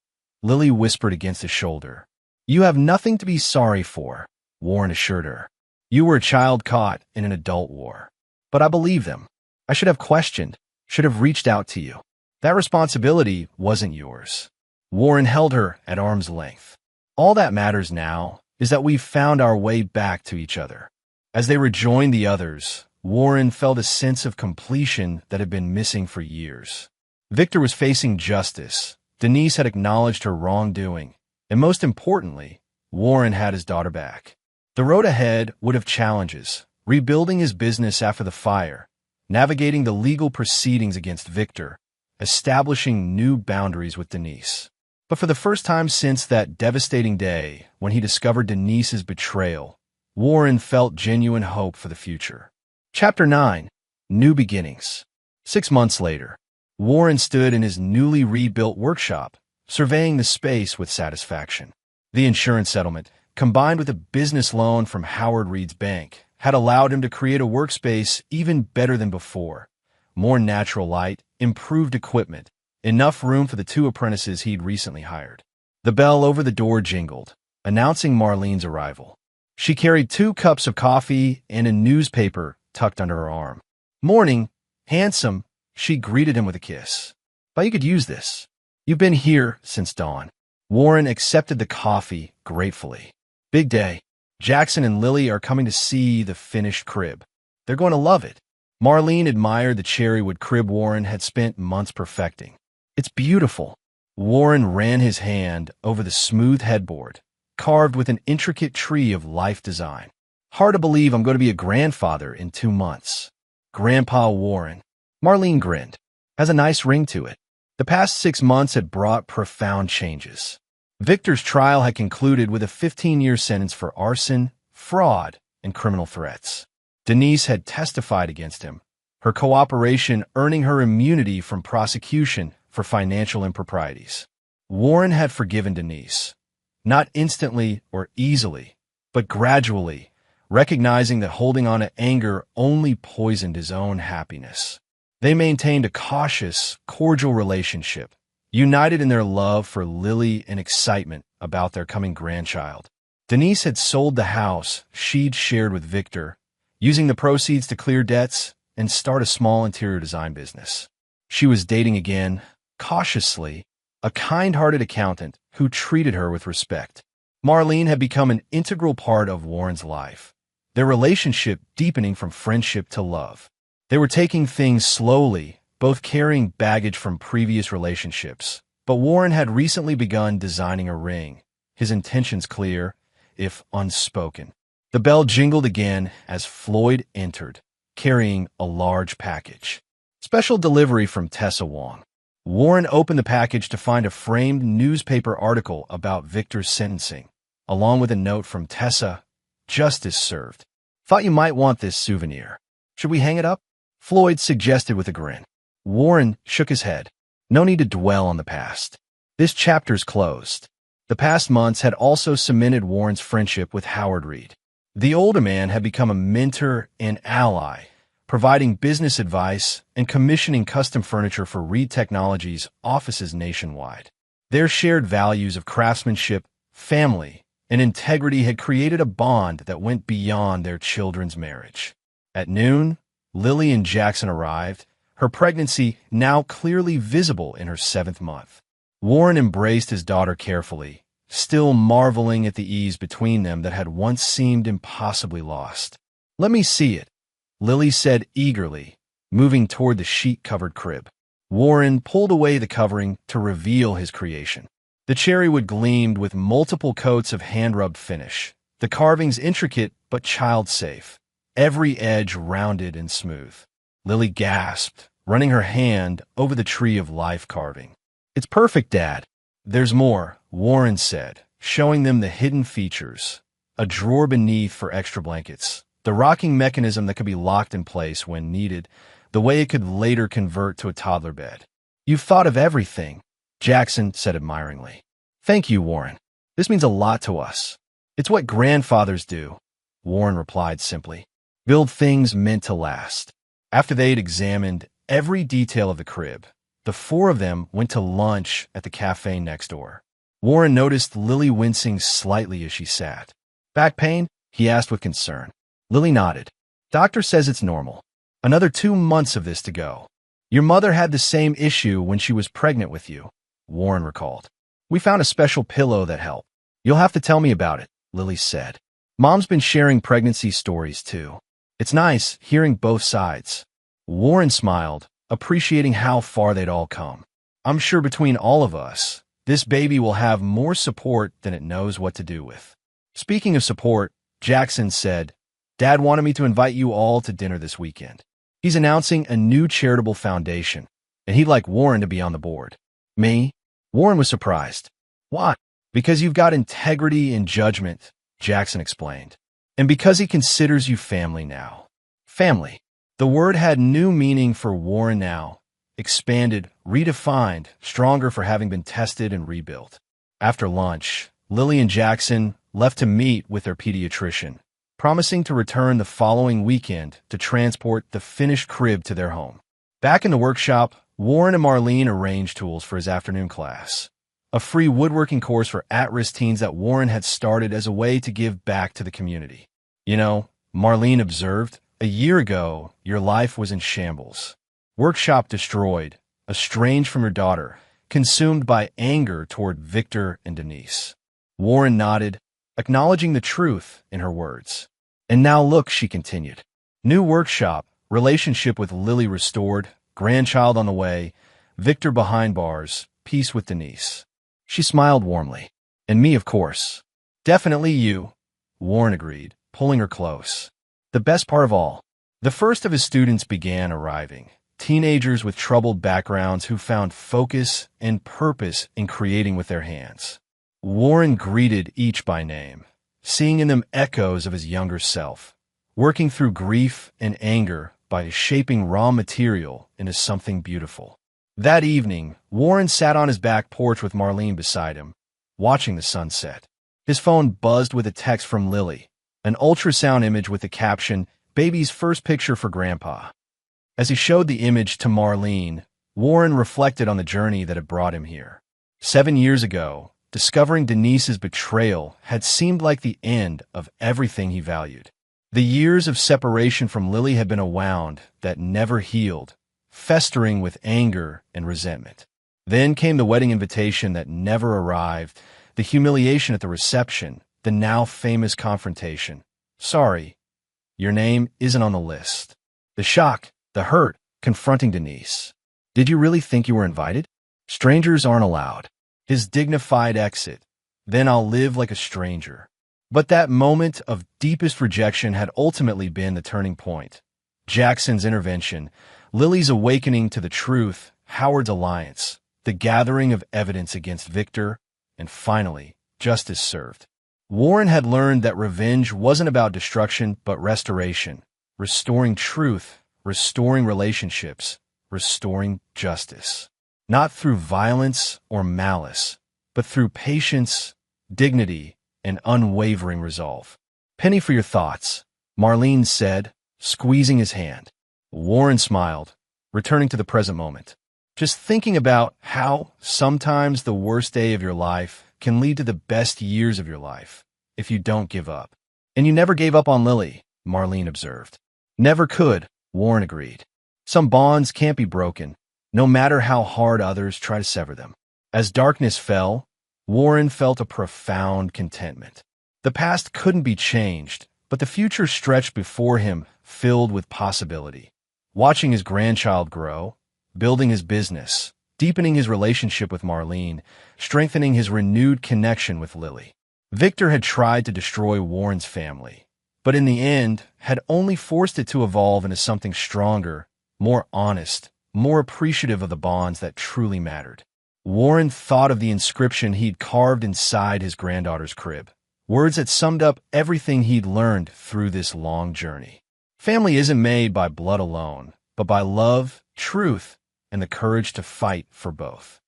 Lily whispered against his shoulder. "You have nothing to be sorry for," Warren assured her. "You were a child caught in an adult war. But I believe them. I should have questioned, should have reached out to you. That responsibility wasn't yours." Warren held her at arm's length. "All that matters now is that we've found our way back to each other." As they rejoined the others, Warren felt a sense of completion that had been missing for years. Victor was facing justice. Denise had acknowledged her wrongdoing. And most importantly, Warren had his daughter back. The road ahead would have challenges: rebuilding his business after the fire, navigating the legal proceedings against Victor, establishing new boundaries with Denise. But for the first time since that devastating day when he discovered Denise's betrayal, Warren felt genuine hope for the future. Chapter 9. New Beginnings. 6 months later, Warren stood in his newly rebuilt workshop, surveying the space with satisfaction. The insurance settlement, combined with a business loan from Howard Reed's bank, had allowed him to create a workspace even better than before. More natural light, improved equipment, enough room for the 2 apprentices he'd recently hired. The bell over the door jingled, announcing Marlene's arrival. She carried 2 cups of coffee and a newspaper tucked under her arm. "Morning, handsome," she greeted him with a kiss. "Thought you could use this. You've been here since dawn." Warren accepted the coffee gratefully. "Big day. Jackson and Lily are coming to see the finished crib. They're going to love it." Marlene admired the cherrywood crib Warren had spent months perfecting. "It's beautiful." Warren ran his hand over the smooth headboard, carved with an intricate tree of life design. "Hard to believe I'm going to be a grandfather in 2 months. Grandpa Warren." Marlene grinned. "Has a nice ring to it." The past 6 months had brought profound changes. Victor's trial had concluded with a 15-year sentence for arson, fraud, and criminal threats. Denise had testified against him, her cooperation earning her immunity from prosecution for financial improprieties. Warren had forgiven Denise, not instantly or easily, but gradually, recognizing that holding on to anger only poisoned his own happiness. They maintained a cautious, cordial relationship, united in their love for Lily and excitement about their coming grandchild. Denise had sold the house she'd shared with Victor, using the proceeds to clear debts and start a small interior design business. She was dating again, cautiously, a kind-hearted accountant who treated her with respect. Marlene had become an integral part of Warren's life, their relationship deepening from friendship to love. They were taking things slowly, both carrying baggage from previous relationships. But Warren had recently begun designing a ring, his intentions clear, if unspoken. The bell jingled again as Floyd entered, carrying a large package. Special delivery from Tessa Wong. Warren opened the package to find a framed newspaper article about Victor's sentencing, along with a note from Tessa: "Justice served. Thought you might want this souvenir. Should we hang it up?" Floyd suggested with a grin. Warren shook his head. No need to dwell on the past. This chapter's closed. The past months had also cemented Warren's friendship with Howard Reed. The older man had become a mentor and ally, providing business advice and commissioning custom furniture for Reed Technologies offices nationwide. Their shared values of craftsmanship, family, and integrity had created a bond that went beyond their children's marriage. At noon, Lily and Jackson arrived, her pregnancy now clearly visible in her 7th month. Warren embraced his daughter carefully, still marveling at the ease between them that had once seemed impossibly lost. "Let me see it," Lily said eagerly, moving toward the sheet-covered crib. Warren pulled away the covering to reveal his creation. The cherrywood gleamed with multiple coats of hand-rubbed finish, the carvings intricate but child-safe, every edge rounded and smooth. Lily gasped, running her hand over the tree of life carving. "It's perfect, Dad." "There's more," Warren said, showing them the hidden features. A drawer beneath for extra blankets, the rocking mechanism that could be locked in place when needed, the way it could later convert to a toddler bed. "You've thought of everything," Jackson said admiringly. "Thank you, Warren. This means a lot to us." "It's what grandfathers do," Warren replied simply. "Build things meant to last." After they had examined every detail of the crib, the four of them went to lunch at the cafe next door. Warren noticed Lily wincing slightly as she sat. "Back pain?" he asked with concern. Lily nodded. "Doctor says it's normal. Another 2 months of this to go. Your mother had the same issue when she was pregnant with you," Warren recalled. "We found a special pillow that helped." "You'll have to tell me about it," Lily said. "Mom's been sharing pregnancy stories, too. It's nice hearing both sides." Warren smiled, appreciating how far they'd all come. "I'm sure between all of us, this baby will have more support than it knows what to do with." Speaking of support, Jackson said, "Dad wanted me to invite you all to dinner this weekend. He's announcing a new charitable foundation, and he'd like Warren to be on the board." "Me?" Warren was surprised. "Why?" "Because you've got integrity and judgment," Jackson explained. "And because he considers you family now." Family. The word had new meaning for Warren now, expanded, redefined, stronger for having been tested and rebuilt. After lunch, Lily and Jackson left to meet with their pediatrician, promising to return the following weekend to transport the finished crib to their home. Back in the workshop, Warren and Marlene arranged tools for his afternoon class, a free woodworking course for at-risk teens that Warren had started as a way to give back to the community. "You know," Marlene observed, "a year ago, your life was in shambles. Workshop destroyed, estranged from your daughter, consumed by anger toward Victor and Denise." Warren nodded, acknowledging the truth in her words. "And now look," she continued. "New workshop, relationship with Lily restored, grandchild on the way, Victor behind bars, peace with Denise." She smiled warmly. "And me, of course." "Definitely you," Warren agreed, pulling her close. The best part of all, the first of his students began arriving, teenagers with troubled backgrounds who found focus and purpose in creating with their hands. Warren greeted each by name, seeing in them echoes of his younger self, working through grief and anger by shaping raw material into something beautiful. That evening, Warren sat on his back porch with Marlene beside him, watching the sunset. His phone buzzed with a text from Lily, an ultrasound image with the caption, "Baby's first picture for Grandpa." As he showed the image to Marlene, Warren reflected on the journey that had brought him here. 7 years ago, discovering Denise's betrayal had seemed like the end of everything he valued. The years of separation from Lily had been a wound that never healed, festering with anger and resentment. Then came the wedding invitation that never arrived, the humiliation at the reception, the now famous confrontation. "Sorry, your name isn't on the list." The shock, the hurt, confronting Denise. "Did you really think you were invited? Strangers aren't allowed." His dignified exit. "Then I'll live like a stranger." But that moment of deepest rejection had ultimately been the turning point. Jackson's intervention, Lily's awakening to the truth, Howard's alliance, the gathering of evidence against Victor, and finally, justice served. Warren had learned that revenge wasn't about destruction but restoration, restoring truth, restoring relationships, restoring justice. Not through violence or malice, but through patience, dignity, and unwavering resolve. "Penny for your thoughts," Marlene said, squeezing his hand. Warren smiled, returning to the present moment. Just thinking about how sometimes the worst day of your life can lead to the best years of your life if you don't give up. And you never gave up on Lily, Marlene observed. Never could, Warren agreed. Some bonds can't be broken, no matter how hard others try to sever them. As darkness fell, Warren felt a profound contentment. The past couldn't be changed, but the future stretched before him, filled with possibility. Watching his grandchild grow, building his business, deepening his relationship with Marlene, strengthening his renewed connection with Lily. Victor had tried to destroy Warren's family, but in the end had only forced it to evolve into something stronger, more honest, more appreciative of the bonds that truly mattered. Warren thought of the inscription he'd carved inside his granddaughter's crib, words that summed up everything he'd learned through this long journey. Family isn't made by blood alone, but by love, truth, and the courage to fight for both.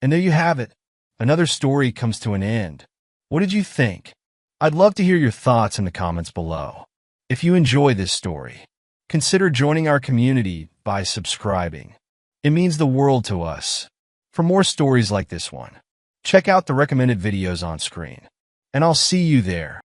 And there you have it. Another story comes to an end. What did you think? I'd love to hear your thoughts in the comments below. If you enjoy this story, consider joining our community by subscribing. It means the world to us. For more stories like this one, check out the recommended videos on screen. And I'll see you there.